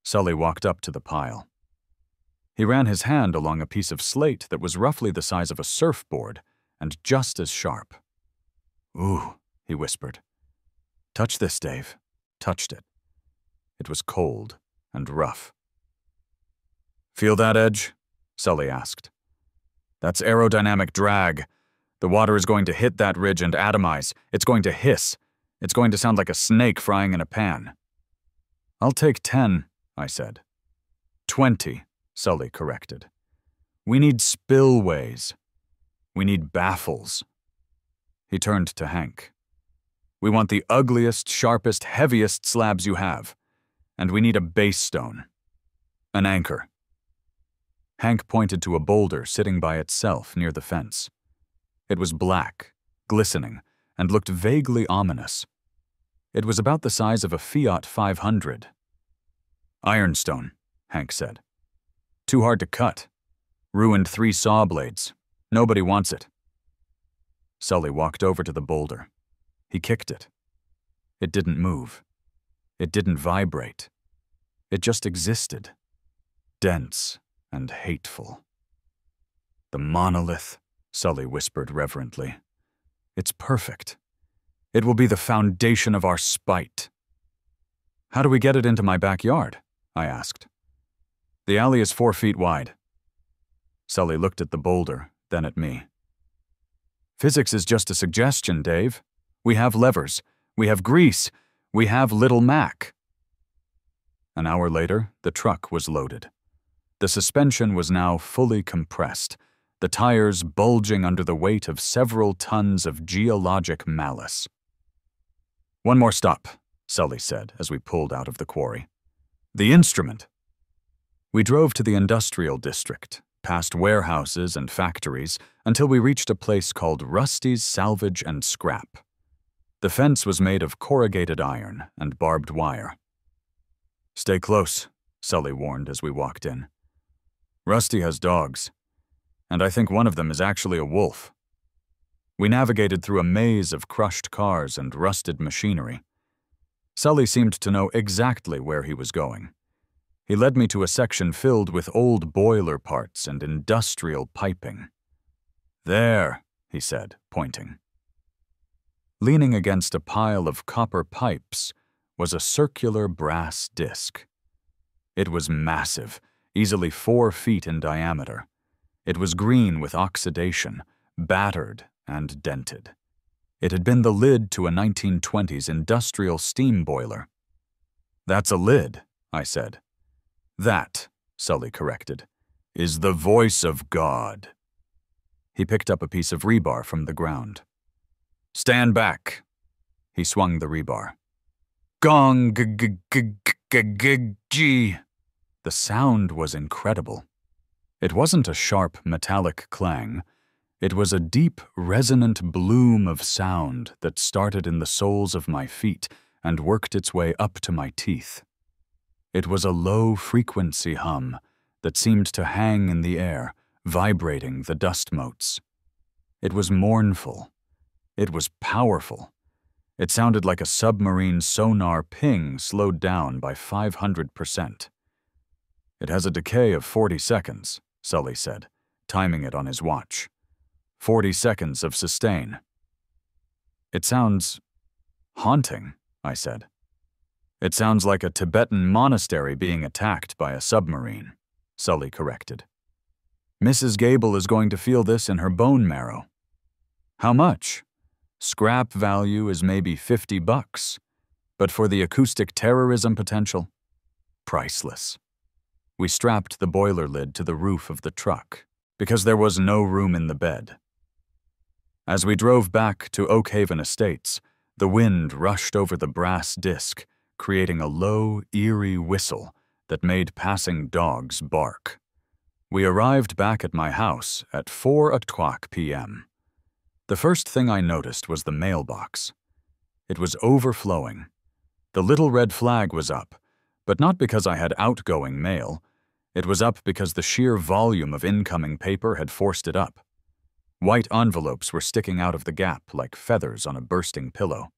Sully walked up to the pile. He ran his hand along a piece of slate that was roughly the size of a surfboard and just as sharp. "Ooh," he whispered. "Touch this, Dave." Touched it. It was cold and rough. "Feel that edge?" Sully asked. "That's aerodynamic drag. The water is going to hit that ridge and atomize. It's going to hiss. It's going to sound like a snake frying in a pan." "I'll take 10, I said. 20, Sully corrected. "We need spillways. We need baffles." He turned to Hank. "We want the ugliest, sharpest, heaviest slabs you have. And we need a base stone. An anchor." Hank pointed to a boulder sitting by itself near the fence. It was black, glistening, and looked vaguely ominous. It was about the size of a Fiat 500. "Ironstone," Hank said. "Too hard to cut. Ruined 3 saw blades. Nobody wants it." Sully walked over to the boulder. He kicked it. It didn't move. It didn't vibrate. It just existed. Dense and hateful. "The monolith," Sully whispered reverently. "It's perfect. It will be the foundation of our spite." "How do we get it into my backyard?" I asked. "The alley is 4 feet wide." Sully looked at the boulder, then at me. "Physics is just a suggestion, Dave. We have levers. We have grease. We have Little Mac." An hour later, the truck was loaded. The suspension was now fully compressed, the tires bulging under the weight of several tons of geologic malice. "One more stop," Sully said as we pulled out of the quarry. "The instrument." We drove to the industrial district, past warehouses and factories, until we reached a place called Rusty's Salvage and Scrap. The fence was made of corrugated iron and barbed wire. "Stay close," Sully warned as we walked in. "Rusty has dogs, and I think one of them is actually a wolf." We navigated through a maze of crushed cars and rusted machinery. Sully seemed to know exactly where he was going. He led me to a section filled with old boiler parts and industrial piping. "There," he said, pointing. Leaning against a pile of copper pipes was a circular brass disc. It was massive, easily 4 feet in diameter. It was green with oxidation, battered and dented. It had been the lid to a 1920s industrial steam boiler. "That's a lid," I said. "That," Sully corrected, "is the voice of God." He picked up a piece of rebar from the ground. "Stand back." He swung the rebar. Gong, g. The sound was incredible. It wasn't a sharp, metallic clang. It was a deep, resonant bloom of sound that started in the soles of my feet and worked its way up to my teeth. It was a low-frequency hum that seemed to hang in the air, vibrating the dust motes. It was mournful. It was powerful. It sounded like a submarine sonar ping slowed down by 500%. "It has a decay of 40 seconds, Sully said, timing it on his watch. 40 seconds of sustain." "It sounds haunting," I said. "It sounds like a Tibetan monastery being attacked by a submarine," Sully corrected. "Mrs. Gable is going to feel this in her bone marrow." "How much?" "Scrap value is maybe $50, but for the acoustic terrorism potential, priceless." We strapped the boiler lid to the roof of the truck, because there was no room in the bed. As we drove back to Oak Haven Estates, the wind rushed over the brass disc, creating a low, eerie whistle that made passing dogs bark. We arrived back at my house at 4:00 p.m. The first thing I noticed was the mailbox. It was overflowing. The little red flag was up, but not because I had outgoing mail. It was up because the sheer volume of incoming paper had forced it up. White envelopes were sticking out of the gap like feathers on a bursting pillow.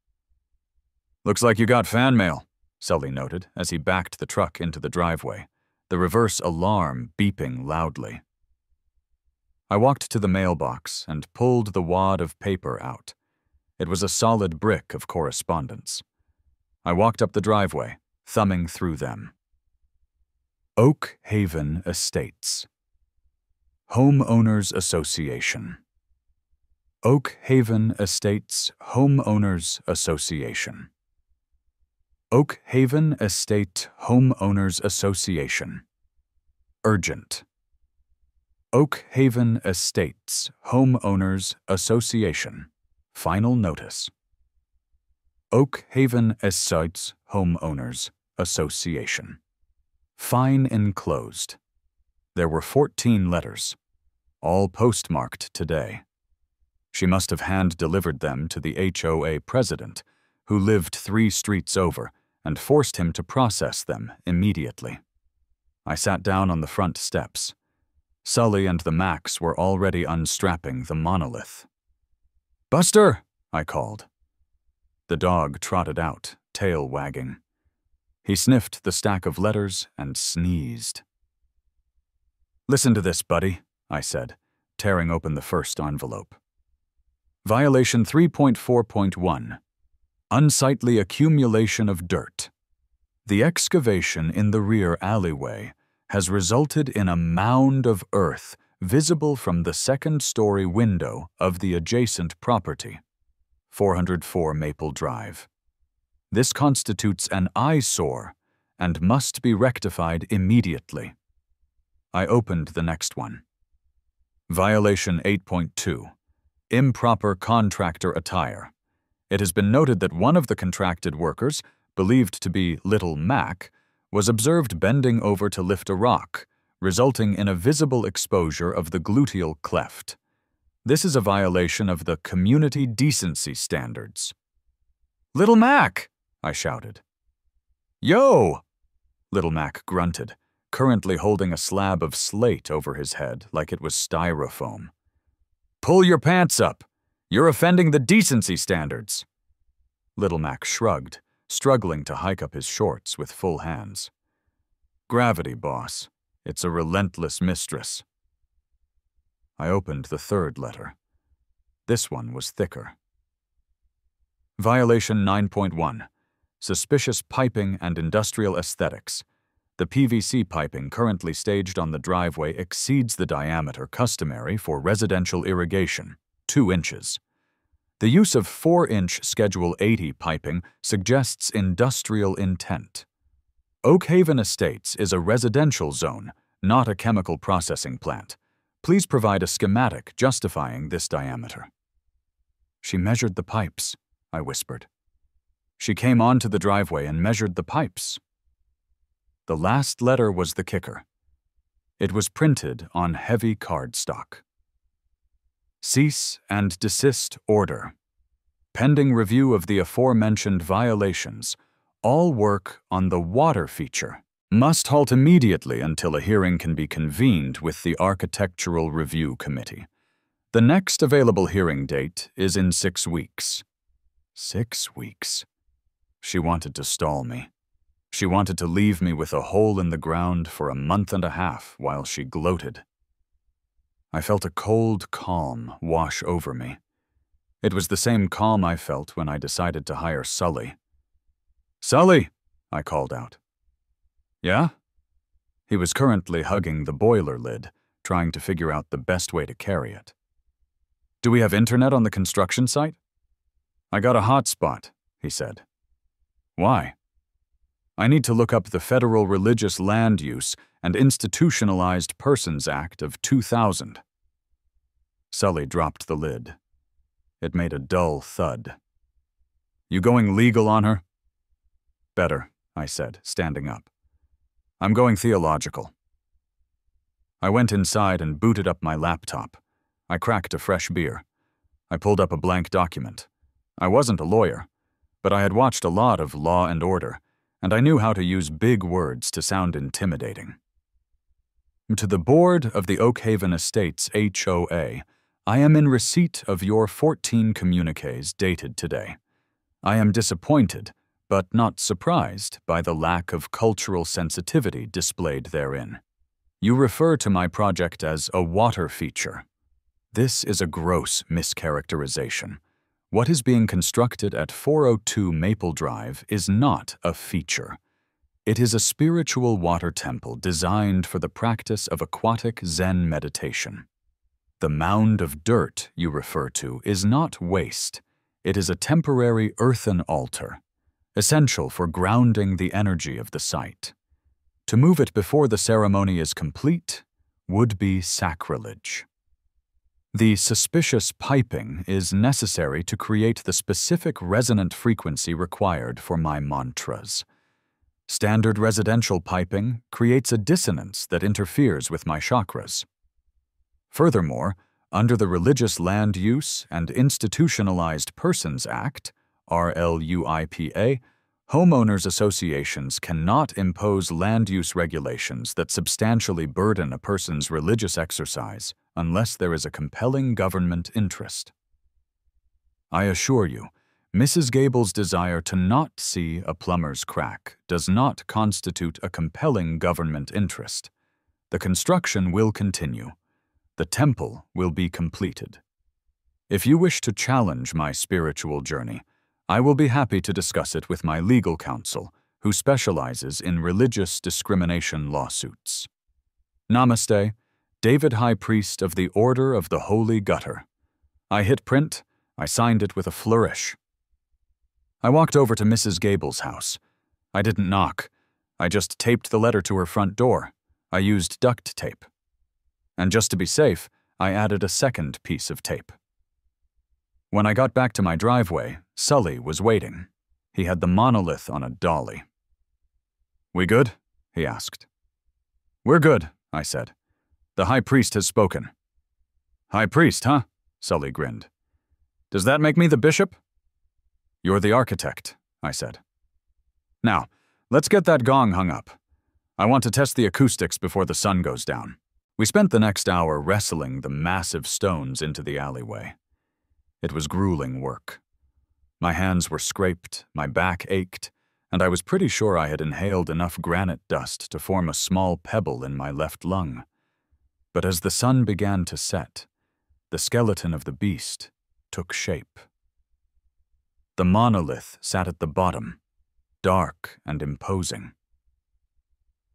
"Looks like you got fan mail," Sully noted as he backed the truck into the driveway, the reverse alarm beeping loudly. I walked to the mailbox and pulled the wad of paper out. It was a solid brick of correspondence. I walked up the driveway, thumbing through them. Oak Haven Estates. Homeowners Association. Oak Haven Estates Homeowners Association. Oak Haven Estate Homeowners Association. Urgent. Oak Haven Estates Homeowners Association. Final notice. Oak Haven Estates Homeowners Association. Fine enclosed. There were 14 letters, all postmarked today. She must have hand-delivered them to the HOA president, who lived 3 streets over, and forced him to process them immediately. I sat down on the front steps. Sully and the Macs were already unstrapping the monolith. "Buster!" I called. The dog trotted out, tail wagging. He sniffed the stack of letters and sneezed. "Listen to this, buddy," I said, tearing open the first envelope. Violation 3.4.1. Unsightly accumulation of dirt. The excavation in the rear alleyway has resulted in a mound of earth visible from the second-story window of the adjacent property, 404 Maple Drive. This constitutes an eyesore and must be rectified immediately. I opened the next one. Violation 8.2. Improper contractor attire. It has been noted that one of the contracted workers, believed to be Little Mac, was observed bending over to lift a rock, resulting in a visible exposure of the gluteal cleft. This is a violation of the community decency standards. "Little Mac!" I shouted. "Yo!" Little Mac grunted, currently holding a slab of slate over his head like it was styrofoam. "Pull your pants up! You're offending the decency standards!" Little Mac shrugged, struggling to hike up his shorts with full hands. "Gravity, boss. It's a relentless mistress." I opened the third letter. This one was thicker. Violation 9.1. Suspicious piping and industrial aesthetics. The PVC piping currently staged on the driveway exceeds the diameter customary for residential irrigation, 2 inches. The use of 4-inch Schedule 80 piping suggests industrial intent. Oak Haven Estates is a residential zone, not a chemical processing plant. Please provide a schematic justifying this diameter. She measured the pipes, I whispered. She came onto the driveway and measured the pipes. The last letter was the kicker. It was printed on heavy cardstock. Cease and desist order. Pending review of the aforementioned violations, all work on the water feature must halt immediately until a hearing can be convened with the Architectural Review Committee. The next available hearing date is in 6 weeks. 6 weeks. She wanted to stall me. She wanted to leave me with a hole in the ground for a month and a half while she gloated. I felt a cold calm wash over me. It was the same calm I felt when I decided to hire Sully. "Sully!" I called out. "Yeah?" He was currently hugging the boiler lid, trying to figure out the best way to carry it. "Do we have internet on the construction site?" "I got a hotspot," he said. "Why?" "I need to look up the Federal Religious Land Use and Institutionalized Persons Act of 2000. Sully dropped the lid. It made a dull thud. "You going legal on her?" "Better," I said, standing up. "I'm going theological." I went inside and booted up my laptop. I cracked a fresh beer. I pulled up a blank document. I wasn't a lawyer, but I had watched a lot of Law and Order, and I knew how to use big words to sound intimidating. To the Board of the Oak Haven Estates HOA, I am in receipt of your 14 communiques dated today. I am disappointed, but not surprised by the lack of cultural sensitivity displayed therein. You refer to my project as a water feature. This is a gross mischaracterization. What is being constructed at 402 Maple Drive is not a feature. It is a spiritual water temple designed for the practice of aquatic Zen meditation. The mound of dirt you refer to is not waste. It is a temporary earthen altar, essential for grounding the energy of the site. To move it before the ceremony is complete would be sacrilege. The suspicious piping is necessary to create the specific resonant frequency required for my mantras. Standard residential piping creates a dissonance that interferes with my chakras. Furthermore, under the Religious Land Use and Institutionalized Persons Act, RLUIPA, homeowners associations cannot impose land use regulations that substantially burden a person's religious exercise unless there is a compelling government interest. I assure you, Mrs. Gable's desire to not see a plumber's crack does not constitute a compelling government interest. The construction will continue. The temple will be completed. If you wish to challenge my spiritual journey, I will be happy to discuss it with my legal counsel, who specializes in religious discrimination lawsuits. Namaste, David High Priest of the Order of the Holy Gutter. I hit print. I signed it with a flourish. I walked over to Mrs. Gable's house. I didn't knock. I just taped the letter to her front door. I used duct tape. And just to be safe, I added a second piece of tape. When I got back to my driveway, Sully was waiting. He had the monolith on a dolly. "We good?" he asked. "We're good," I said. "The High Priest has spoken." "High Priest, huh?" Sully grinned. "Does that make me the bishop?" "You're the architect," I said. "Now, let's get that gong hung up. I want to test the acoustics before the sun goes down." We spent the next hour wrestling the massive stones into the alleyway. It was grueling work. My hands were scraped, my back ached, and I was pretty sure I had inhaled enough granite dust to form a small pebble in my left lung. But as the sun began to set, the skeleton of the beast took shape. The monolith sat at the bottom, dark and imposing.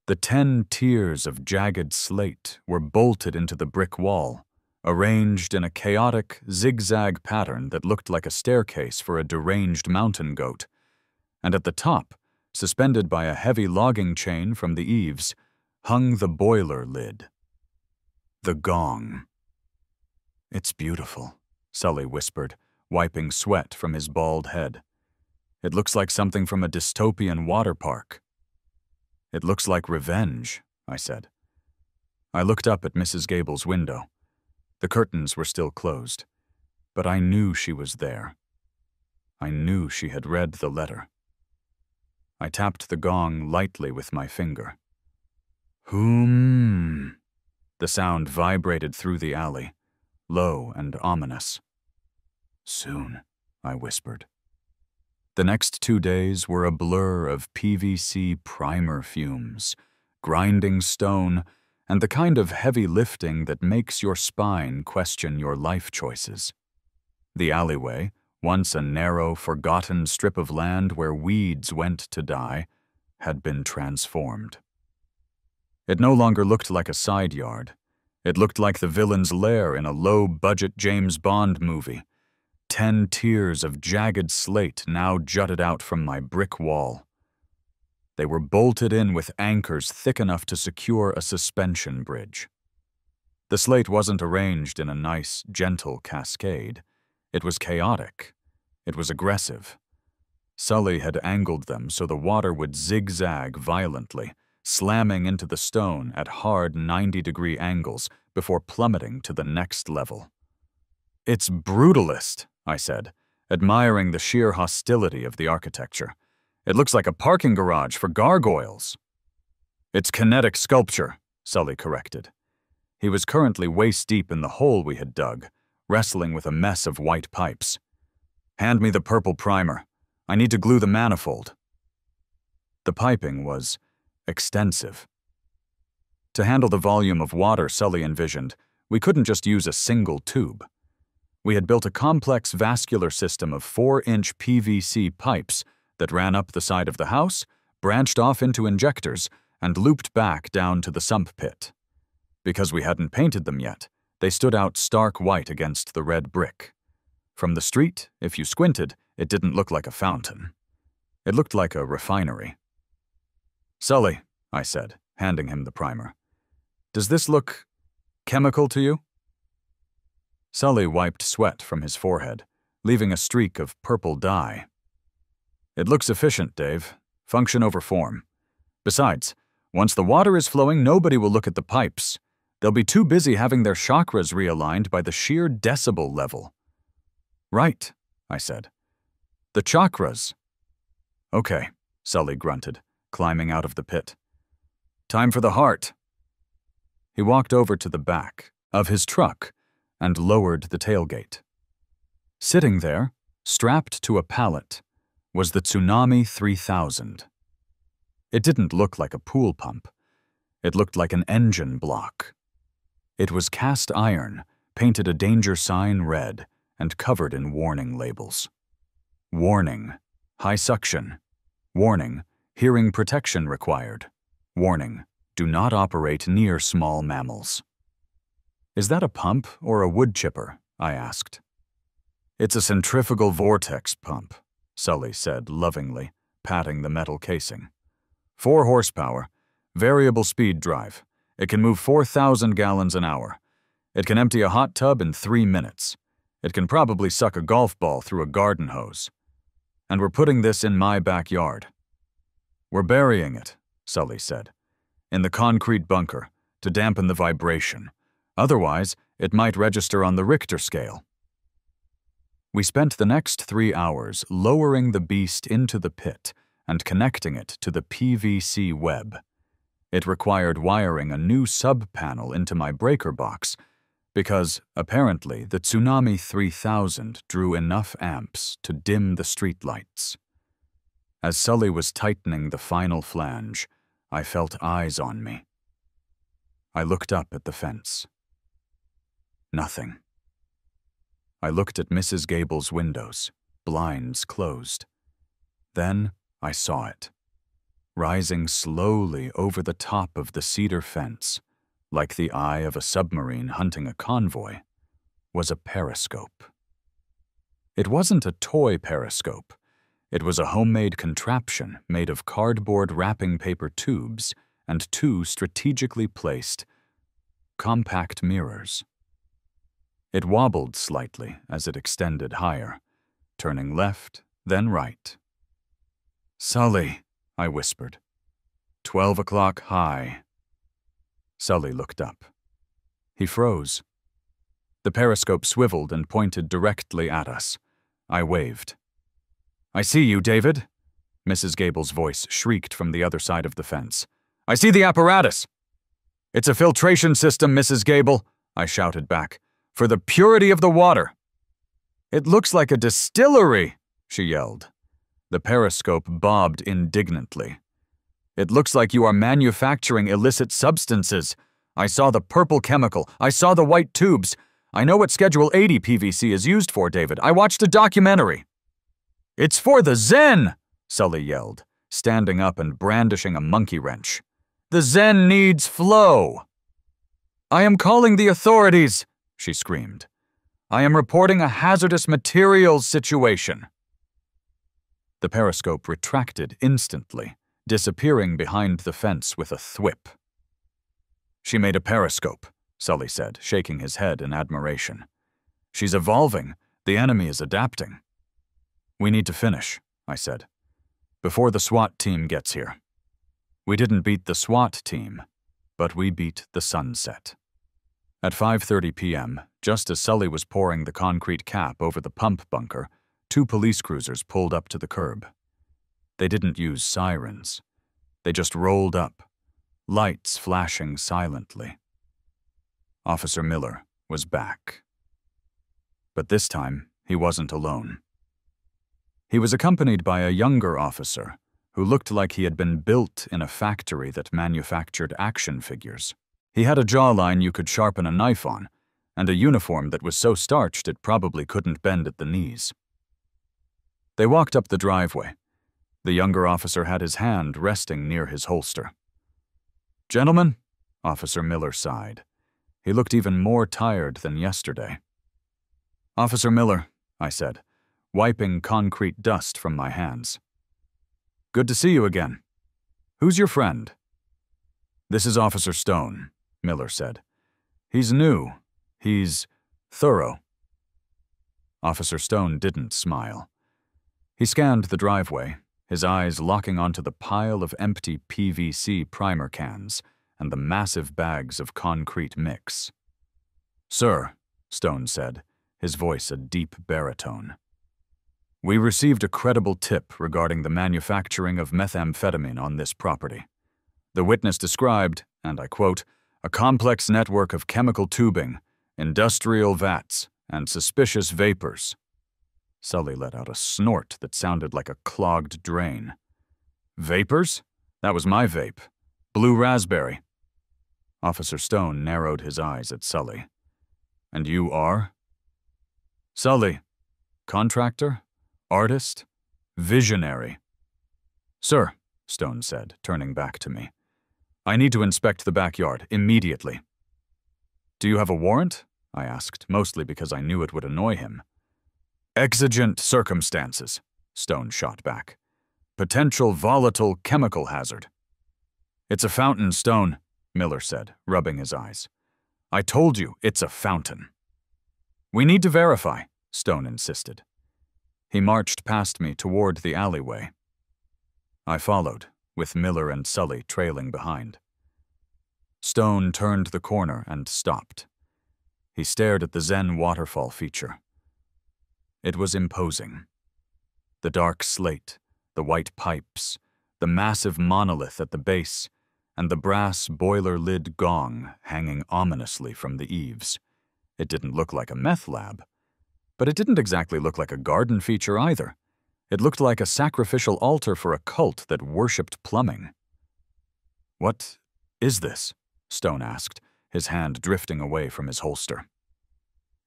The 10 tiers of jagged slate were bolted into the brick wall, arranged in a chaotic, zigzag pattern that looked like a staircase for a deranged mountain goat, and at the top, suspended by a heavy logging chain from the eaves, hung the boiler lid. The gong. "It's beautiful," Sully whispered, wiping sweat from his bald head. "It looks like something from a dystopian water park." "It looks like revenge," I said. I looked up at Mrs. Gable's window. The curtains were still closed, but I knew she was there. I knew she had read the letter. I tapped the gong lightly with my finger. "Hoom." The sound vibrated through the alley, low and ominous. "Soon," I whispered. The next 2 days were a blur of PVC primer fumes, grinding stone, and the kind of heavy lifting that makes your spine question your life choices. The alleyway, once a narrow, forgotten strip of land where weeds went to die, had been transformed. It no longer looked like a side yard. It looked like the villain's lair in a low-budget James Bond movie. 10 tiers of jagged slate now jutted out from my brick wall. They were bolted in with anchors thick enough to secure a suspension bridge. The slate wasn't arranged in a nice, gentle cascade. It was chaotic. It was aggressive. Sully had angled them so the water would zigzag violently, slamming into the stone at hard 90-degree angles before plummeting to the next level. "It's brutalist," I said, admiring the sheer hostility of the architecture. "It looks like a parking garage for gargoyles." "It's kinetic sculpture," Sully corrected. He was currently waist-deep in the hole we had dug, wrestling with a mess of white pipes. "Hand me the purple primer. I need to glue the manifold." The piping was extensive. To handle the volume of water Sully envisioned, we couldn't just use a single tube. We had built a complex vascular system of 4-inch PVC pipes that ran up the side of the house, branched off into injectors, and looped back down to the sump pit. Because we hadn't painted them yet, they stood out stark white against the red brick. From the street, if you squinted, it didn't look like a fountain. It looked like a refinery. "Sully," I said, handing him the primer, "does this look chemical to you?" Sully wiped sweat from his forehead, leaving a streak of purple dye. "It looks efficient, Dave. Function over form. Besides, once the water is flowing, nobody will look at the pipes. They'll be too busy having their chakras realigned by the sheer decibel level." "Right," I said. "The chakras." "Okay," Sully grunted, climbing out of the pit. "Time for the heart." He walked over to the back of his truck and lowered the tailgate. Sitting there, strapped to a pallet, was the Tsunami 3000. It didn't look like a pool pump. It looked like an engine block. It was cast iron, painted a danger sign red, and covered in warning labels. Warning, high suction. Warning, hearing protection required. Warning, do not operate near small mammals. "Is that a pump or a wood chipper?" I asked. "It's a centrifugal vortex pump," Sully said lovingly, patting the metal casing. 4 horsepower, variable speed drive. It can move 4,000 gallons an hour. It can empty a hot tub in 3 minutes. It can probably suck a golf ball through a garden hose. And we're putting this in my backyard. "We're burying it," Sully said, "in the concrete bunker to dampen the vibration. Otherwise, it might register on the Richter scale." We spent the next 3 hours lowering the beast into the pit and connecting it to the PVC web. It required wiring a new sub-panel into my breaker box because, apparently, the Tsunami 3000 drew enough amps to dim the streetlights. As Sully was tightening the final flange, I felt eyes on me. I looked up at the fence. Nothing. I looked at Mrs. Gable's windows, blinds closed. Then I saw it, rising slowly over the top of the cedar fence, like the eye of a submarine hunting a convoy. was a periscope. It wasn't a toy periscope. It was a homemade contraption made of cardboard wrapping paper tubes and two strategically placed compact mirrors. It wobbled slightly as it extended higher, turning left, then right. "Sully," I whispered. 12 o'clock high. Sully looked up. He froze. The periscope swiveled and pointed directly at us. I waved. "I see you, David," Mrs. Gable's voice shrieked from the other side of the fence. "I see the apparatus." "It's a filtration system, Mrs. Gable," I shouted back, "for the purity of the water." "It looks like a distillery," she yelled. The periscope bobbed indignantly. "It looks like you are manufacturing illicit substances. I saw the purple chemical. I saw the white tubes. I know what Schedule 80 PVC is used for, David. I watched a documentary." "It's for the Zen!" Sully yelled, standing up and brandishing a monkey wrench. "The Zen needs flow." "I am calling the authorities," she screamed. "I am reporting a hazardous materials situation." The periscope retracted instantly, disappearing behind the fence with a thwip. "She made a periscope," Sully said, shaking his head in admiration. "She's evolving. The enemy is adapting." "We need to finish," I said, "before the SWAT team gets here." We didn't beat the SWAT team, but we beat the sunset. At 5:30 p.m., just as Sully was pouring the concrete cap over the pump bunker, 2 police cruisers pulled up to the curb. They didn't use sirens. They just rolled up, lights flashing silently. Officer Miller was back. But this time, he wasn't alone. He was accompanied by a younger officer who looked like he had been built in a factory that manufactured action figures. He had a jawline you could sharpen a knife on, and a uniform that was so starched it probably couldn't bend at the knees. They walked up the driveway. The younger officer had his hand resting near his holster. "Gentlemen," Officer Miller sighed. He looked even more tired than yesterday. "Officer Miller," I said, wiping concrete dust from my hands. "Good to see you again. Who's your friend?" "This is Officer Stone," Miller said. "He's new. He's thorough." Officer Stone didn't smile. He scanned the driveway, his eyes locking onto the pile of empty PVC primer cans and the massive bags of concrete mix. "Sir," Stone said, his voice a deep baritone, "we received a credible tip regarding the manufacturing of methamphetamine on this property. The witness described, and I quote, a complex network of chemical tubing, industrial vats, and suspicious vapors." Sully let out a snort that sounded like a clogged drain. "Vapors? That was my vape. Blue raspberry." Officer Stone narrowed his eyes at Sully. "And you are?" "Sully. Contractor? Artist? Visionary." "Sir," Stone said, turning back to me, "I need to inspect the backyard immediately." "Do you have a warrant?" I asked, mostly because I knew it would annoy him. "Exigent circumstances," Stone shot back. "Potential volatile chemical hazard." "It's a fountain, Stone," Miller said, rubbing his eyes. "I told you it's a fountain." "We need to verify," Stone insisted. He marched past me toward the alleyway. I followed, with Miller and Sully trailing behind. Stone turned the corner and stopped. He stared at the Zen Waterfall feature. It was imposing. The dark slate, the white pipes, the massive monolith at the base, and the brass boiler lid gong hanging ominously from the eaves. It didn't look like a meth lab, but it didn't exactly look like a garden feature either. It looked like a sacrificial altar for a cult that worshipped plumbing. "What is this?" Stone asked, his hand drifting away from his holster.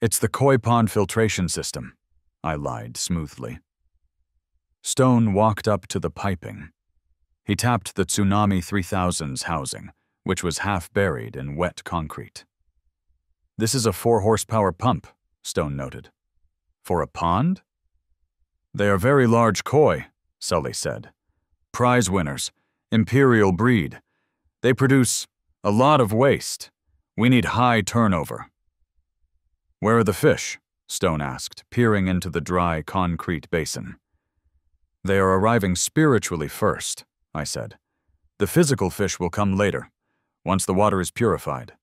"It's the koi pond filtration system," I lied smoothly. Stone walked up to the piping. He tapped the Tsunami 3000's housing, which was half buried in wet concrete. "This is a 4-horsepower pump," Stone noted. For a pond? They are very large koi, Sully said. Prize winners, imperial breed. They produce a lot of waste. We need high turnover. Where are the fish? Stone asked, peering into the dry concrete basin. They are arriving spiritually first, I said. The physical fish will come later, once the water is purified.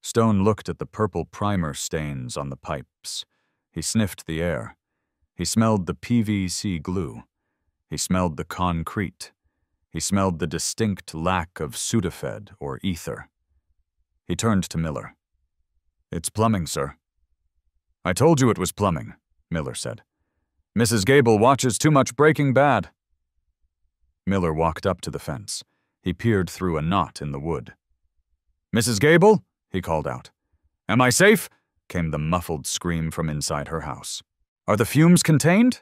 Stone looked at the purple primer stains on the pipes. He sniffed the air. He smelled the PVC glue. He smelled the concrete. He smelled the distinct lack of Sudafed or ether. He turned to Miller. It's plumbing, sir. I told you it was plumbing, Miller said. Mrs. Gable watches too much Breaking Bad. Miller walked up to the fence. He peered through a knot in the wood. Mrs. Gable? He called out. Am I safe? Came the muffled scream from inside her house. Are the fumes contained?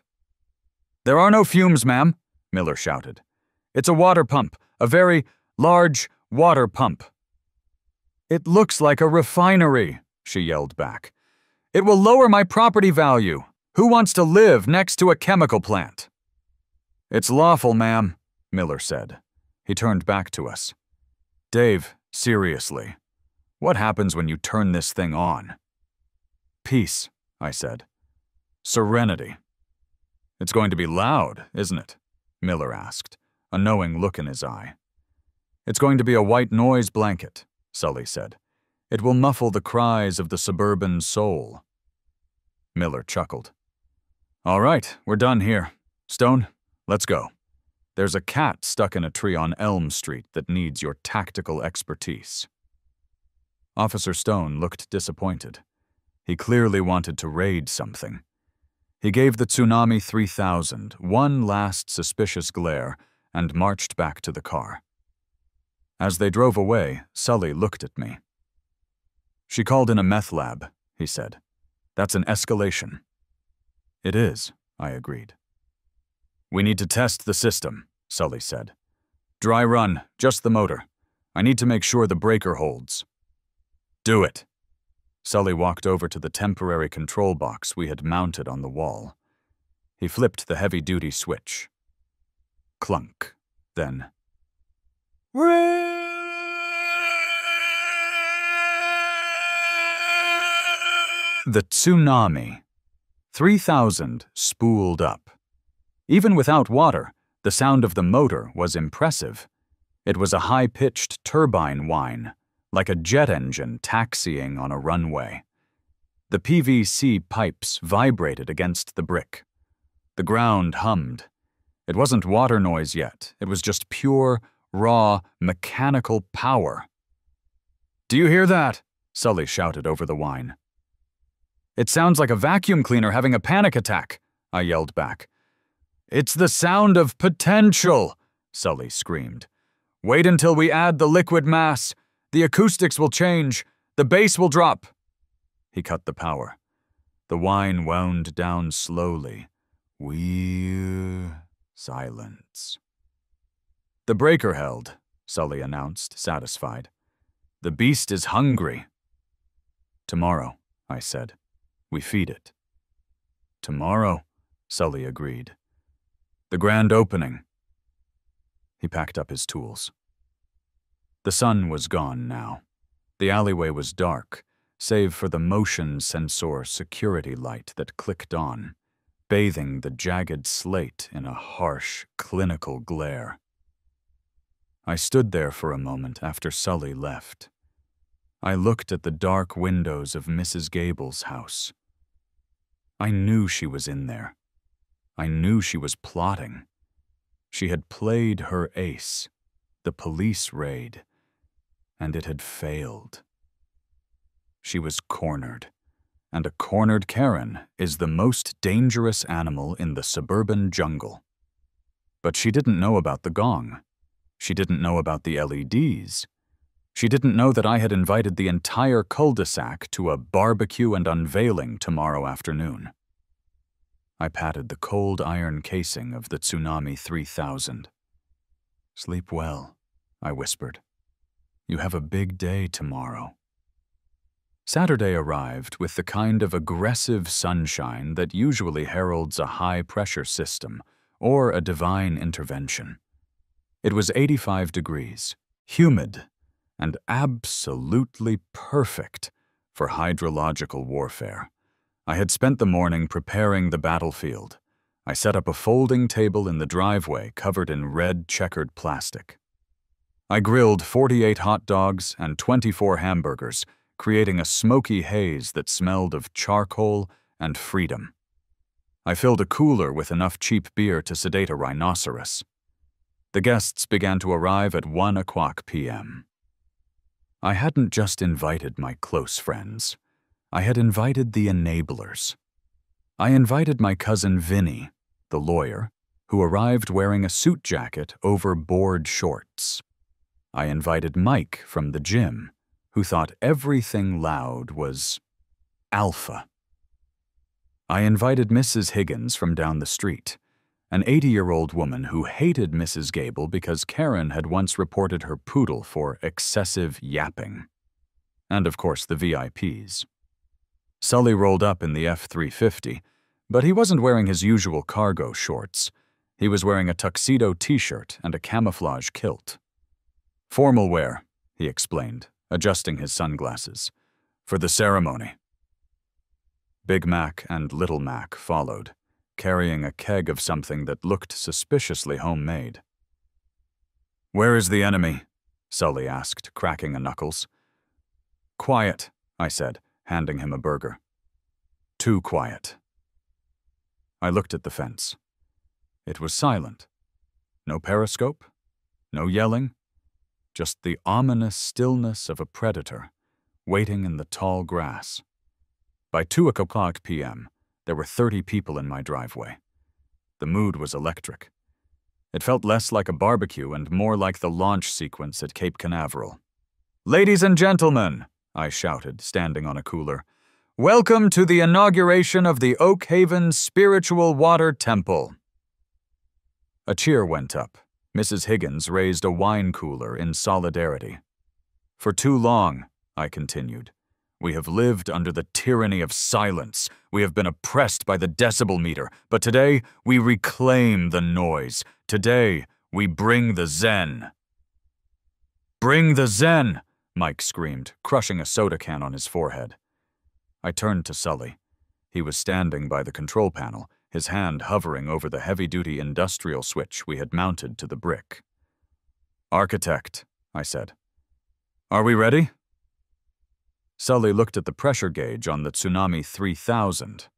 There are no fumes, ma'am, Miller shouted. It's a water pump, a very large water pump. It looks like a refinery, she yelled back. It will lower my property value. Who wants to live next to a chemical plant? It's lawful, ma'am, Miller said. He turned back to us. Dave, seriously, what happens when you turn this thing on? Peace, I said. Serenity. It's going to be loud, isn't it? Miller asked, a knowing look in his eye. It's going to be a white noise blanket, Sully said. It will muffle the cries of the suburban soul. Miller chuckled. All right, we're done here. Stone, let's go. There's a cat stuck in a tree on Elm Street that needs your tactical expertise. Officer Stone looked disappointed. He clearly wanted to raid something. He gave the Tsunami 3000 one last suspicious glare and marched back to the car. As they drove away, Sully looked at me. She called in a meth lab, he said. That's an escalation. It is, I agreed. We need to test the system, Sully said. Dry run, just the motor. I need to make sure the breaker holds. Do it. Sully walked over to the temporary control box we had mounted on the wall. He flipped the heavy-duty switch. Clunk. Then... The Tsunami 3000 spooled up. Even without water, the sound of the motor was impressive. It was a high-pitched turbine whine, like a jet engine taxiing on a runway. The PVC pipes vibrated against the brick. The ground hummed. It wasn't water noise yet. It was just pure, raw, mechanical power. Do you hear that? Sully shouted over the whine. It sounds like a vacuum cleaner having a panic attack, I yelled back. It's the sound of potential, Sully screamed. Wait until we add the liquid mass. The acoustics will change. The bass will drop. He cut the power. The whine wound down slowly. Silence. The breaker held, Sully announced, satisfied. The beast is hungry. Tomorrow, I said. We feed it. Tomorrow, Sully agreed. The grand opening. He packed up his tools. The sun was gone now. The alleyway was dark, save for the motion sensor security light that clicked on, bathing the jagged slate in a harsh, clinical glare. I stood there for a moment after Sully left. I looked at the dark windows of Mrs. Gable's house. I knew she was in there. I knew she was plotting. She had played her ace, the police raid, and it had failed. She was cornered, and a cornered Karen is the most dangerous animal in the suburban jungle. But she didn't know about the gong. She didn't know about the LEDs. She didn't know that I had invited the entire cul-de-sac to a barbecue and unveiling tomorrow afternoon. I patted the cold iron casing of the Tsunami 3000. Sleep well, I whispered. You have a big day tomorrow. Saturday arrived with the kind of aggressive sunshine that usually heralds a high-pressure system or a divine intervention. It was 85 degrees, humid, and absolutely perfect for hydrological warfare. I had spent the morning preparing the battlefield. I set up a folding table in the driveway covered in red checkered plastic. I grilled 48 hot dogs and 24 hamburgers, creating a smoky haze that smelled of charcoal and freedom. I filled a cooler with enough cheap beer to sedate a rhinoceros. The guests began to arrive at 1:00 p.m. I hadn't just invited my close friends. I had invited the enablers. I invited my cousin Vinny, the lawyer, who arrived wearing a suit jacket over board shorts. I invited Mike from the gym, who thought everything loud was alpha. I invited Mrs. Higgins from down the street, an 80-year-old woman who hated Mrs. Gable because Karen had once reported her poodle for excessive yapping. And of course the VIPs. Sully rolled up in the F-350, but he wasn't wearing his usual cargo shorts. He was wearing a tuxedo t-shirt and a camouflage kilt. "Formal wear," he explained, adjusting his sunglasses, "for the ceremony." Big Mac and Little Mac followed, carrying a keg of something that looked suspiciously homemade. "Where is the enemy?" Sully asked, cracking a knuckles. "Quiet," I said, handing him a burger. "Too quiet." I looked at the fence. It was silent. No periscope, no yelling, just the ominous stillness of a predator waiting in the tall grass. By 2:00 p.m., there were 30 people in my driveway. The mood was electric. It felt less like a barbecue and more like the launch sequence at Cape Canaveral. "Ladies and gentlemen," I shouted, standing on a cooler, "welcome to the inauguration of the Oak Haven Spiritual Water Temple." A cheer went up. Mrs. Higgins raised a wine cooler in solidarity. "For too long," I continued, "we have lived under the tyranny of silence. We have been oppressed by the decibel meter, but today we reclaim the noise. Today we bring the Zen." "Bring the Zen!" Mike screamed, crushing a soda can on his forehead. I turned to Sully. He was standing by the control panel, his hand hovering over the heavy-duty industrial switch we had mounted to the brick. "Architect," I said. "Are we ready?" Sully looked at the pressure gauge on the Tsunami 3000.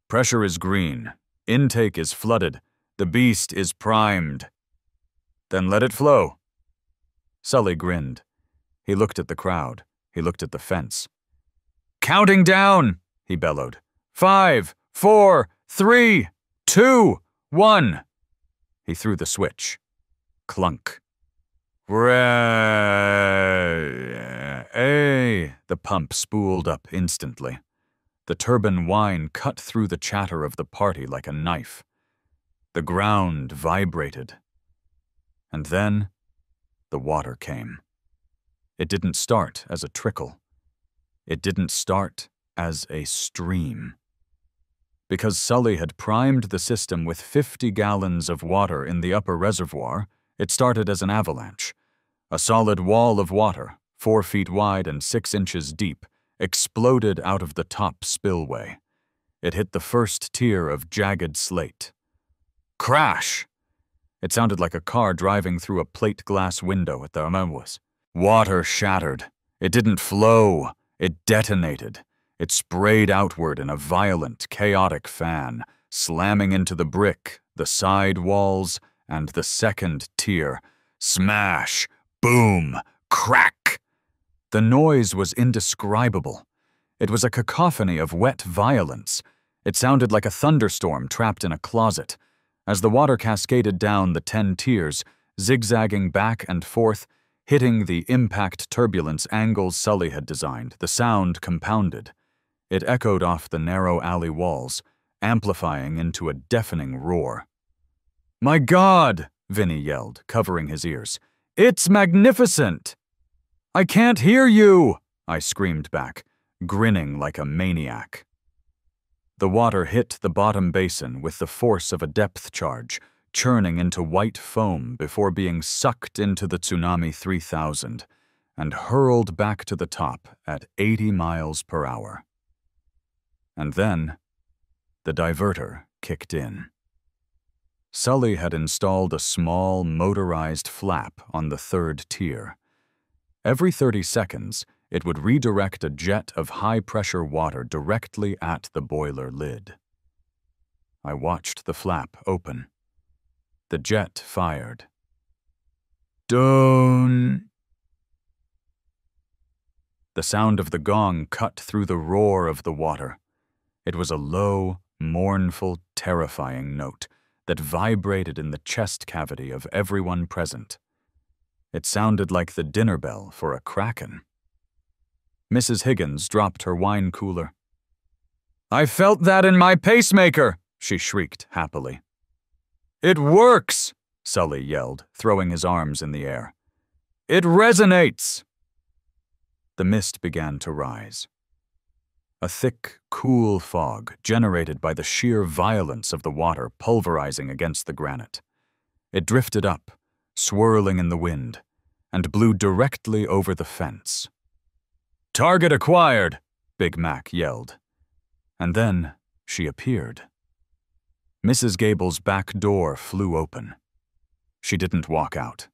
"Pressure is green. Intake is flooded. The beast is primed." "Then let it flow." Sully grinned. He looked at the crowd. He looked at the fence. "Counting down!" he bellowed. 5, 4, 3, 2, 1. He threw the switch. Clunk. The pump spooled up instantly. The turbine whine cut through the chatter of the party like a knife. The ground vibrated. And then the water came. It didn't start as a trickle. It didn't start as a stream. Because Sully had primed the system with 50 gallons of water in the upper reservoir, it started as an avalanche. A solid wall of water, 4 feet wide and 6 inches deep, exploded out of the top spillway. It hit the first tier of jagged slate. Crash! It sounded like a car driving through a plate glass window at the Amamos. Water shattered. It didn't flow. It detonated. It sprayed outward in a violent, chaotic fan, slamming into the brick, the side walls, and the second tier. Smash! Boom! Crack! The noise was indescribable. It was a cacophony of wet violence. It sounded like a thunderstorm trapped in a closet. As the water cascaded down the 10 tiers, zigzagging back and forth, hitting the impact turbulence angles Sully had designed, the sound compounded. It echoed off the narrow alley walls, amplifying into a deafening roar. "My God!" Vinny yelled, covering his ears. "It's magnificent!" "I can't hear you!" I screamed back. grinning like a maniac. The water hit the bottom basin with the force of a depth charge, churning into white foam before being sucked into the Tsunami 3000 and hurled back to the top at 80 miles per hour. And then, the diverter kicked in. Sully had installed a small, motorized flap on the third tier. Every 30 seconds, it would redirect a jet of high-pressure water directly at the boiler lid. I watched the flap open. The jet fired. Don't. The sound of the gong cut through the roar of the water. It was a low, mournful, terrifying note that vibrated in the chest cavity of everyone present. It sounded like the dinner bell for a kraken. Mrs. Higgins dropped her wine cooler. "I felt that in my pacemaker!" she shrieked happily. "It works!" Sully yelled, throwing his arms in the air. "It resonates!" The mist began to rise. A thick, cool fog generated by the sheer violence of the water pulverizing against the granite. It drifted up, swirling in the wind, and blew directly over the fence. "Target acquired!" Big Mac yelled. And then she appeared. Mrs. Gable's back door flew open. She didn't walk out.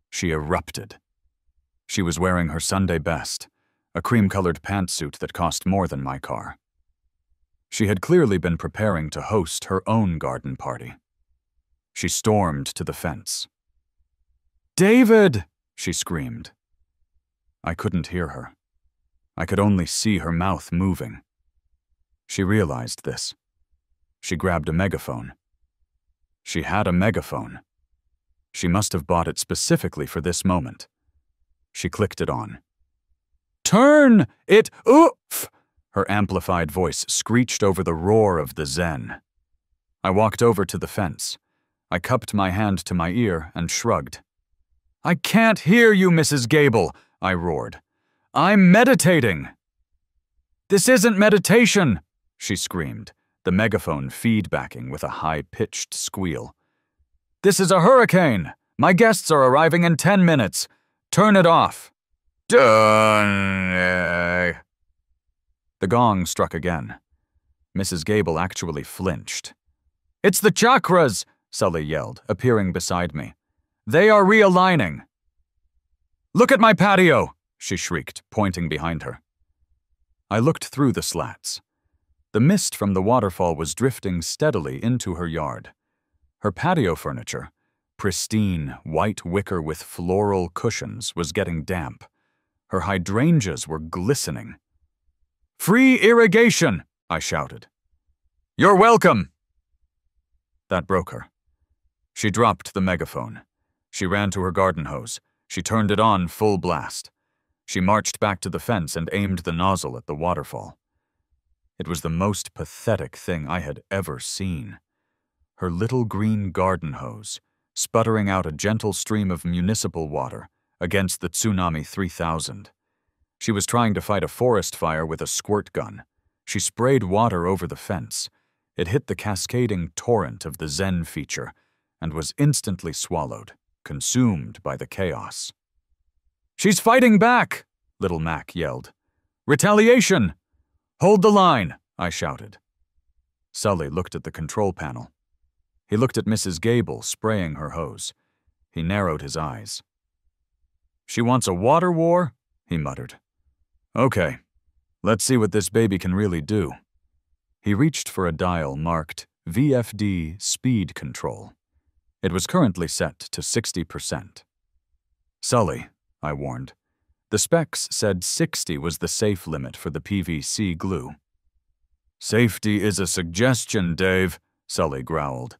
She erupted. She was wearing her Sunday best, a cream-colored pantsuit that cost more than my car. She had clearly been preparing to host her own garden party. She stormed to the fence. "David!" she screamed. I couldn't hear her. I could only see her mouth moving. She realized this. She grabbed a megaphone. She had a megaphone. She must have bought it specifically for this moment. She clicked it on. "Turn it oof!" Her amplified voice screeched over the roar of the Zen. I walked over to the fence. I cupped my hand to my ear and shrugged. "I can't hear you, Mrs. Gable," I roared. "I'm meditating." "This isn't meditation," she screamed, the megaphone feedbacking with a high-pitched squeal. "This is a hurricane. My guests are arriving in 10 minutes. Turn it off." Done. The gong struck again. Mrs. Gable actually flinched. "It's the chakras," Sully yelled, appearing beside me. "They are realigning." "Look at my patio," she shrieked, pointing behind her. I looked through the slats. The mist from the waterfall was drifting steadily into her yard. Her patio furniture, pristine, white wicker with floral cushions, was getting damp. Her hydrangeas were glistening. "Free irrigation!" I shouted. "You're welcome!" That broke her. She dropped the megaphone. She ran to her garden hose. She turned it on full blast. She marched back to the fence and aimed the nozzle at the waterfall. It was the most pathetic thing I had ever seen. Her little green garden hose, sputtering out a gentle stream of municipal water against the Tsunami 3000. She was trying to fight a forest fire with a squirt gun. She sprayed water over the fence. It hit the cascading torrent of the Zen feature and was instantly swallowed, consumed by the chaos. "She's fighting back!" Little Mac yelled. "Retaliation! Hold the line!" I shouted. Sully looked at the control panel. He looked at Mrs. Gable spraying her hose. He narrowed his eyes. "She wants a water war?" he muttered. "Okay, let's see what this baby can really do." He reached for a dial marked VFD Speed Control. It was currently set to 60%. "Sully," I warned. "The specs said 60 was the safe limit for the PVC glue." "Safety is a suggestion, Dave," Sully growled.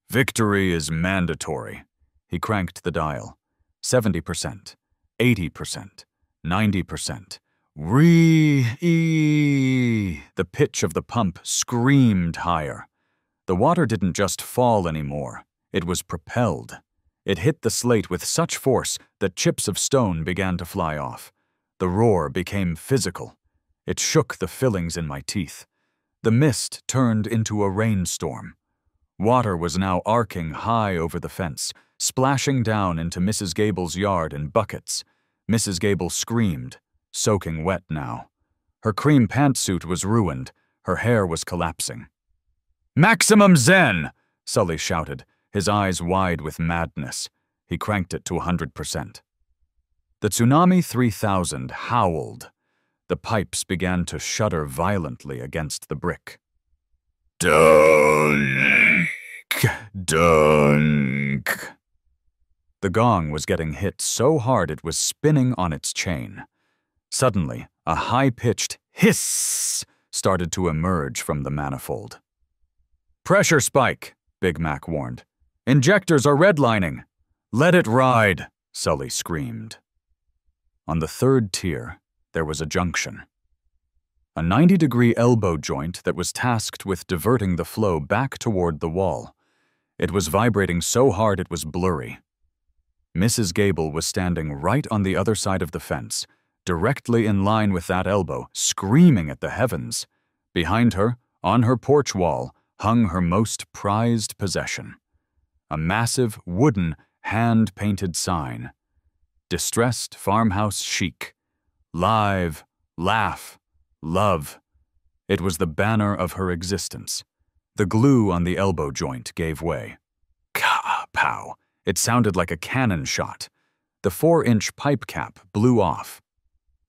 "Victory is mandatory." He cranked the dial. 70%, 80%, 90%. Ree-ee. The pitch of the pump screamed higher. The water didn't just fall anymore. It was propelled. It hit the slate with such force that chips of stone began to fly off. The roar became physical. It shook the fillings in my teeth. The mist turned into a rainstorm. Water was now arcing high over the fence, splashing down into Mrs. Gable's yard in buckets. Mrs. Gable screamed, soaking wet now. Her cream pantsuit was ruined. Her hair was collapsing. "Maximum Zen!" Sully shouted, his eyes wide with madness. He cranked it to 100%. The Tsunami 3000 howled. The pipes began to shudder violently against the brick. Dunk! Dunk! The gong was getting hit so hard it was spinning on its chain. Suddenly, a high-pitched hiss started to emerge from the manifold. "Pressure spike," Big Mac warned. "Injectors are redlining." "Let it ride," Sully screamed. On the third tier, there was a junction. A 90-degree elbow joint that was tasked with diverting the flow back toward the wall. It was vibrating so hard it was blurry. Mrs. Gable was standing right on the other side of the fence, directly in line with that elbow, screaming at the heavens. Behind her, on her porch wall, hung her most prized possession. A massive, wooden, hand-painted sign. Distressed farmhouse chic. Live, laugh, love. It was the banner of her existence. The glue on the elbow joint gave way. Ka-pow! It sounded like a cannon shot. The 4-inch pipe cap blew off.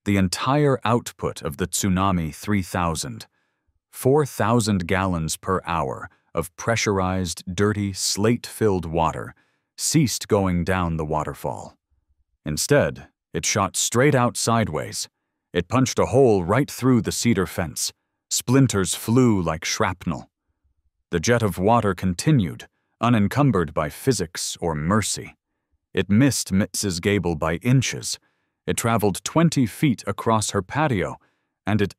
The entire output of the Tsunami 3000, 4,000 gallons per hour of pressurized, dirty, slate-filled water, ceased going down the waterfall. Instead, it shot straight out sideways. It punched a hole right through the cedar fence. Splinters flew like shrapnel. The jet of water continued, unencumbered by physics or mercy. It missed Mrs. Gable by inches. It traveled 20 feet across her patio, and it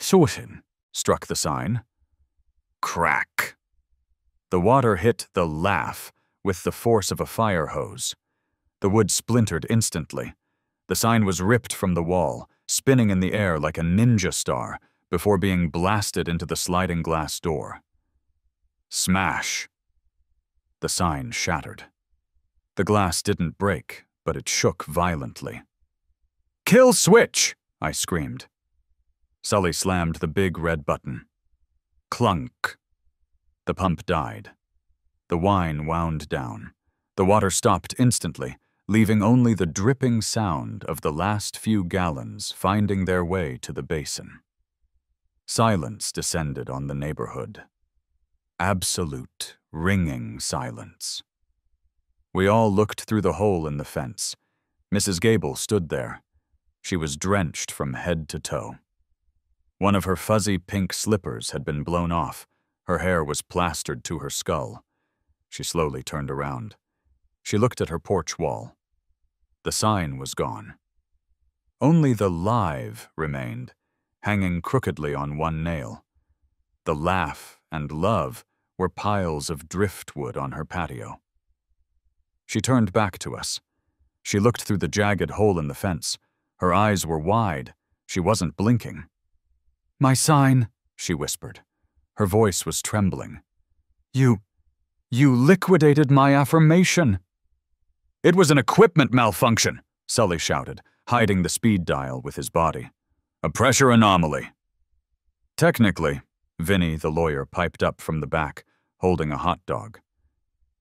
struck the sign. Crack! The water hit the laugh with the force of a fire hose. The wood splintered instantly. The sign was ripped from the wall, spinning in the air like a ninja star, before being blasted into the sliding glass door. Smash! The sign shattered. The glass didn't break, but it shook violently. "Kill switch!" I screamed. Sully slammed the big red button. Clunk! The pump died. The wine wound down. The water stopped instantly, leaving only the dripping sound of the last few gallons finding their way to the basin. Silence descended on the neighborhood. Absolute, ringing silence. We all looked through the hole in the fence. Mrs. Gable stood there. She was drenched from head to toe. One of her fuzzy pink slippers had been blown off. Her hair was plastered to her skull. She slowly turned around. She looked at her porch wall. The sign was gone. Only the live remained, hanging crookedly on one nail. The laugh and love were piles of driftwood on her patio. She turned back to us. She looked through the jagged hole in the fence. Her eyes were wide. She wasn't blinking. "My sign," she whispered. Her voice was trembling. You liquidated my affirmation." "It was an equipment malfunction," Sully shouted, hiding the speed dial with his body. "A pressure anomaly." "Technically," Vinny, the lawyer, piped up from the back, holding a hot dog.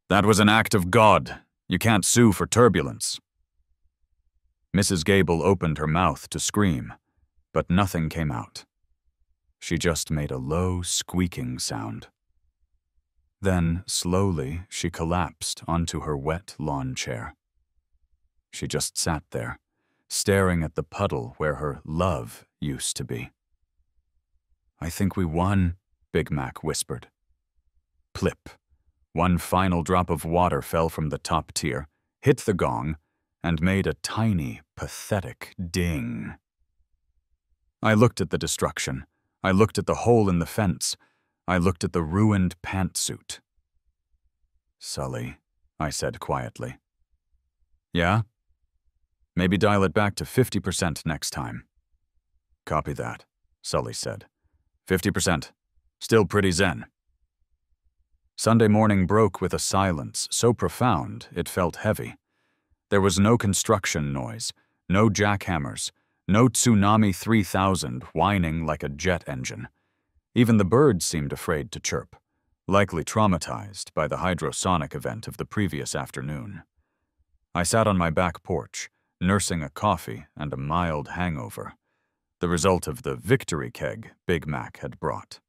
"That was an act of God. You can't sue for turbulence." Mrs. Gable opened her mouth to scream, but nothing came out. She just made a low, squeaking sound. Then, slowly, she collapsed onto her wet lawn chair. She just sat there, staring at the puddle where her love used to be. "I think we won," Big Mac whispered. Plip. One final drop of water fell from the top tier, hit the gong, and made a tiny, pathetic ding. I looked at the destruction. I looked at the hole in the fence. I looked at the ruined pantsuit. "Sully," I said quietly. "Yeah? Maybe dial it back to 50% next time." "Copy that," Sully said. 50%. Still pretty zen. Sunday morning broke with a silence so profound it felt heavy. There was no construction noise, no jackhammers, no Tsunami 3000 whining like a jet engine. Even the birds seemed afraid to chirp, likely traumatized by the hydrosonic event of the previous afternoon. I sat on my back porch, nursing a coffee and a mild hangover, the result of the victory keg Big Mac had brought.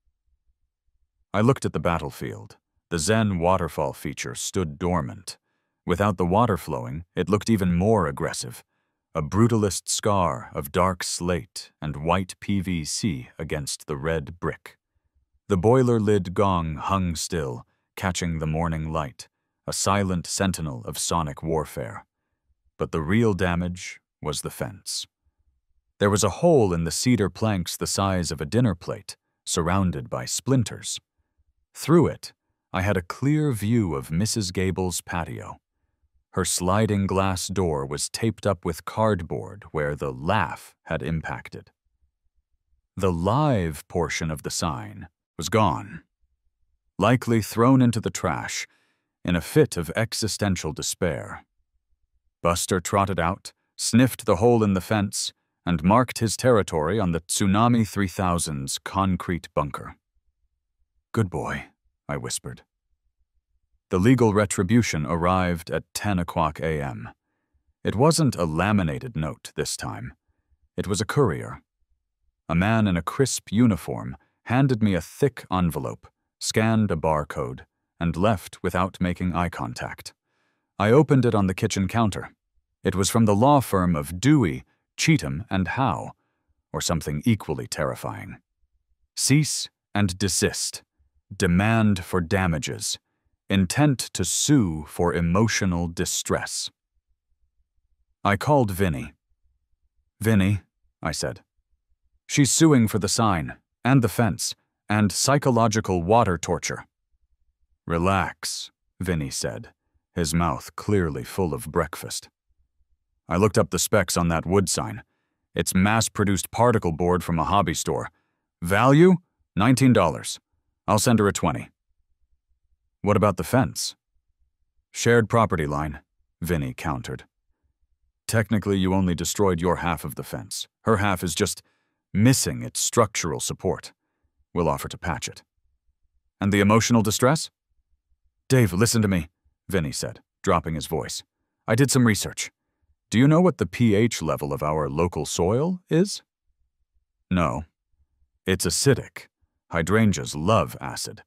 I looked at the battlefield. The Zen Waterfall feature stood dormant. Without the water flowing, it looked even more aggressive, a brutalist scar of dark slate and white PVC against the red brick. The boiler lid gong hung still, catching the morning light, a silent sentinel of sonic warfare. But the real damage was the fence. There was a hole in the cedar planks the size of a dinner plate, surrounded by splinters. Through it, I had a clear view of Mrs. Gable's patio. Her sliding glass door was taped up with cardboard where the laugh had impacted. The live portion of the sign was gone, likely thrown into the trash in a fit of existential despair. Buster trotted out, sniffed the hole in the fence, and marked his territory on the Tsunami 3000's concrete bunker. "Good boy," I whispered. The legal retribution arrived at 10 a.m. It wasn't a laminated note this time. It was a courier. A man in a crisp uniform handed me a thick envelope, scanned a barcode, and left without making eye contact. I opened it on the kitchen counter. It was from the law firm of Dewey, Cheatham, and Howe, or something equally terrifying. Cease and desist. Demand for damages. Intent to sue for emotional distress. I called Vinny. "Vinny," I said. "She's suing for the sign, and the fence, and psychological water torture." "Relax," Vinny said, his mouth clearly full of breakfast. "I looked up the specs on that wood sign. It's mass-produced particle board from a hobby store. Value? $19. I'll send her a 20. "What about the fence?" "Shared property line," Vinny countered. "Technically, you only destroyed your half of the fence. Her half is just missing its structural support. We'll offer to patch it." "And the emotional distress?" "Dave, listen to me," Vinny said, dropping his voice. "I did some research. Do you know what the pH level of our local soil is?" "No." "It's acidic. Hydrangeas love acid.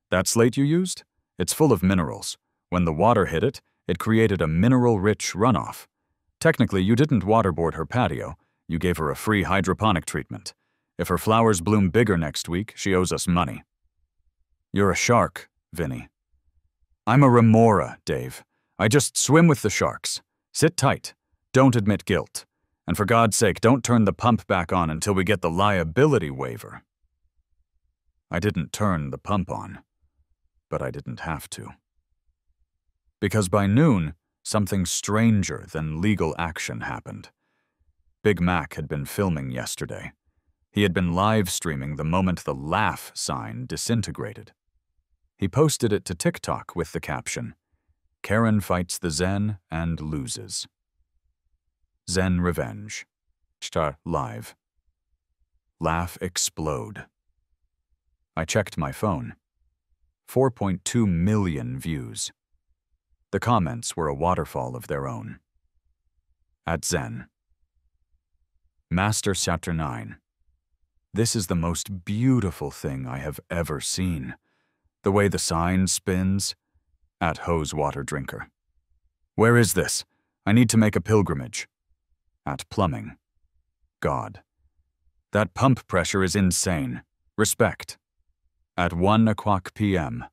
That slate you used? It's full of minerals. When the water hit it, it created a mineral-rich runoff. Technically, you didn't waterboard her patio. You gave her a free hydroponic treatment. If her flowers bloom bigger next week, she owes us money." "You're a shark, Vinny." "I'm a remora, Dave. I just swim with the sharks. Sit tight. Don't admit guilt. And for God's sake, don't turn the pump back on until we get the liability waiver." I didn't turn the pump on, but I didn't have to. Because by noon, something stranger than legal action happened. Big Mac had been filming yesterday. He had been live streaming the moment the laugh sign disintegrated. He posted it to TikTok with the caption, "Karen fights the Zen and loses. Zen revenge. Star live. Laugh explode." I checked my phone. 4.2 million views. The comments were a waterfall of their own. At Zen. Master Chapter 9. This is the most beautiful thing I have ever seen. The way the sign spins. At Hose Water Drinker. Where is this? I need to make a pilgrimage. At Plumbing. God. That pump pressure is insane. Respect. At 1:00 p.m.,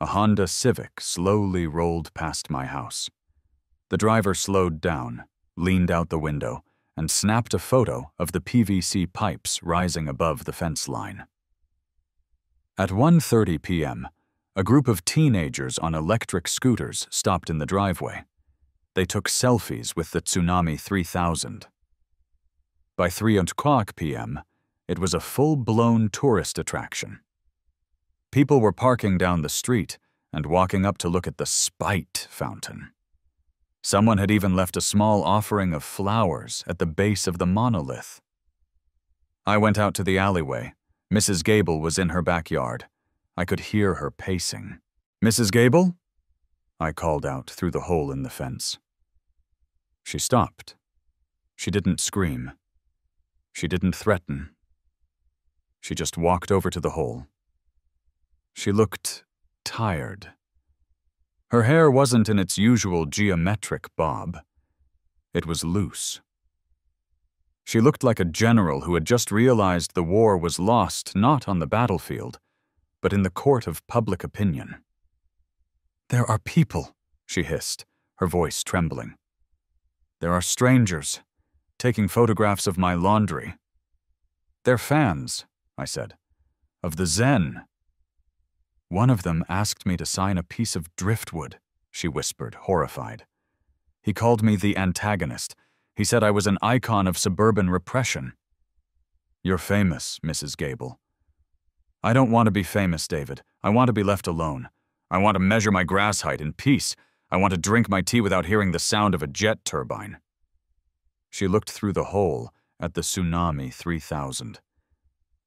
a Honda Civic slowly rolled past my house. The driver slowed down, leaned out the window, and snapped a photo of the PVC pipes rising above the fence line. At 1:30 p.m., a group of teenagers on electric scooters stopped in the driveway. They took selfies with the Tsunami 3000. By 3:00 p.m., It was a full-blown tourist attraction. People were parking down the street and walking up to look at the Spite fountain. Someone had even left a small offering of flowers at the base of the monolith. I went out to the alleyway. Mrs. Gable was in her backyard. I could hear her pacing. "Mrs. Gable?" I called out through the hole in the fence. She stopped. She didn't scream. She didn't threaten. She just walked over to the hole. She looked tired. Her hair wasn't in its usual geometric bob. It was loose. She looked like a general who had just realized the war was lost not on the battlefield, but in the court of public opinion. "There are people," she hissed, her voice trembling. "There are strangers, taking photographs of my laundry." "They're fans," I said, "of the Zen." "One of them asked me to sign a piece of driftwood," she whispered, horrified. "He called me the antagonist. He said I was an icon of suburban repression." "You're famous, Mrs. Gable." "I don't want to be famous, David. I want to be left alone. I want to measure my grass height in peace. I want to drink my tea without hearing the sound of a jet turbine." She looked through the hole at the Tsunami 3000.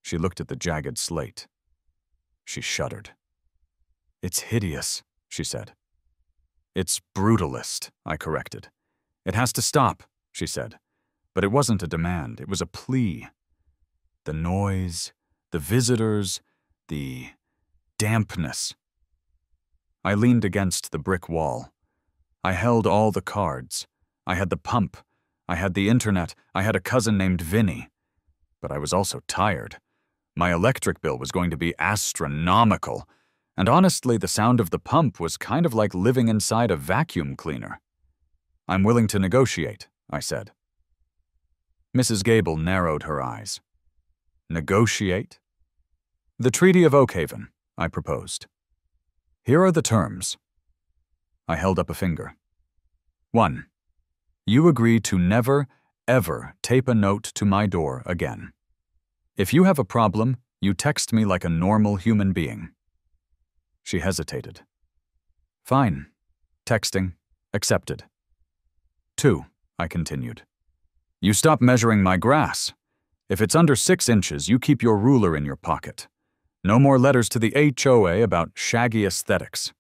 She looked at the jagged slate. She shuddered. "It's hideous," she said. "It's brutalist," I corrected. "It has to stop," she said. But it wasn't a demand, it was a plea. The noise, the visitors, the dampness. I leaned against the brick wall. I held all the cards. I had the pump. I had the internet. I had a cousin named Vinny. But I was also tired. My electric bill was going to be astronomical. And honestly, the sound of the pump was kind of like living inside a vacuum cleaner. "I'm willing to negotiate," I said. Mrs. Gable narrowed her eyes. "Negotiate?" "The Treaty of Oakhaven," I proposed. "Here are the terms." I held up a finger. 1. You agree to never, ever tape a note to my door again. If you have a problem, you text me like a normal human being. She hesitated. "Fine. Texting. Accepted." 2, I continued. You stop measuring my grass. If it's under 6 inches, you keep your ruler in your pocket. No more letters to the HOA about shaggy aesthetics.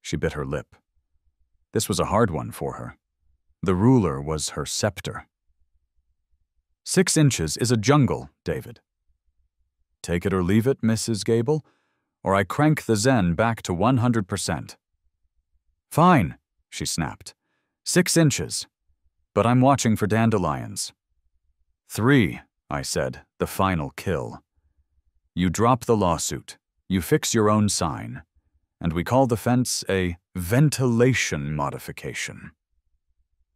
She bit her lip. This was a hard one for her. The ruler was her scepter. 6 inches is a jungle, David. Take it or leave it, Mrs. Gable, or I crank the Zen back to 100%. Fine, she snapped. 6 inches. But I'm watching for dandelions. 3, I said, the final kill. You drop the lawsuit, you fix your own sign, and we call the fence a ventilation modification.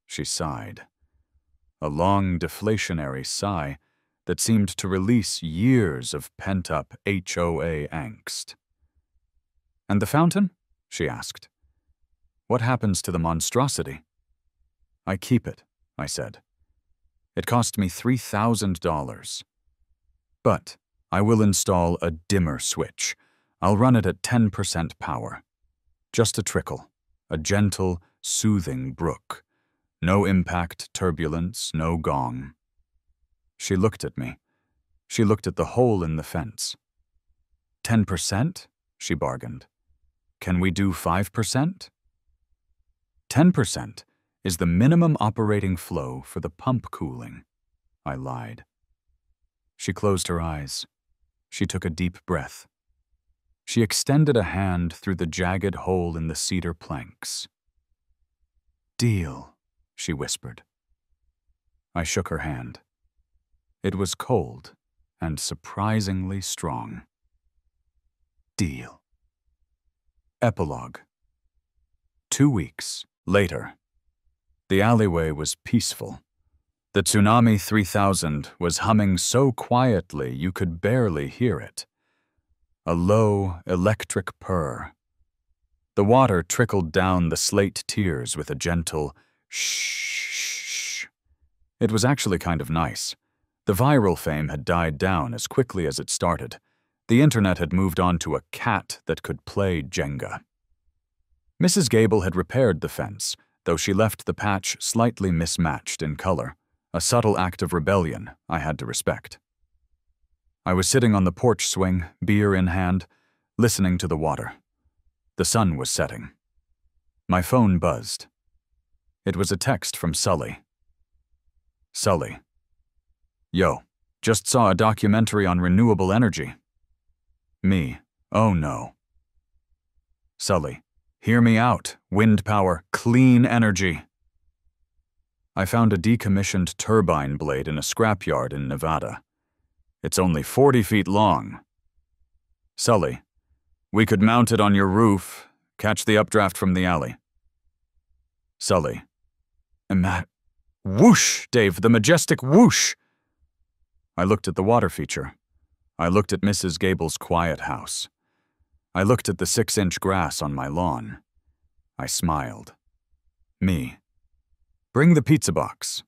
She sighed. A long deflationary sigh that seemed to release years of pent-up HOA angst. And the fountain? She asked. What happens to the monstrosity? I keep it, I said. It cost me $3,000. But I will install a dimmer switch. I'll run it at 10% power. Just a trickle, a gentle, soothing brook. No impact, turbulence, no gong. She looked at me. She looked at the hole in the fence. 10%? She bargained. Can we do 5%? 10% is the minimum operating flow for the pump cooling, I lied. She closed her eyes. She took a deep breath. She extended a hand through the jagged hole in the cedar planks. Deal, she whispered. I shook her hand. It was cold and surprisingly strong. Deal. Epilogue. 2 weeks later. The alleyway was peaceful. The Tsunami 3000 was humming so quietly you could barely hear it. A low, electric purr. The water trickled down the slate tiers with a gentle shh. It was actually kind of nice. The viral fame had died down as quickly as it started. The internet had moved on to a cat that could play Jenga. Mrs. Gable had repaired the fence, though she left the patch slightly mismatched in color, a subtle act of rebellion I had to respect. I was sitting on the porch swing, beer in hand, listening to the water. The sun was setting. My phone buzzed. It was a text from Sully. Sully. Yo, just saw a documentary on renewable energy. Me. Oh no. Sully. Hear me out. Wind power. Clean energy. I found a decommissioned turbine blade in a scrapyard in Nevada. It's only 40 feet long. Sully. We could mount it on your roof. Catch the updraft from the alley. Sully. Whoosh, Dave, the majestic whoosh! I looked at the water feature. I looked at Mrs. Gable's quiet house. I looked at the 6-inch grass on my lawn. I smiled. Me. Bring the pizza box.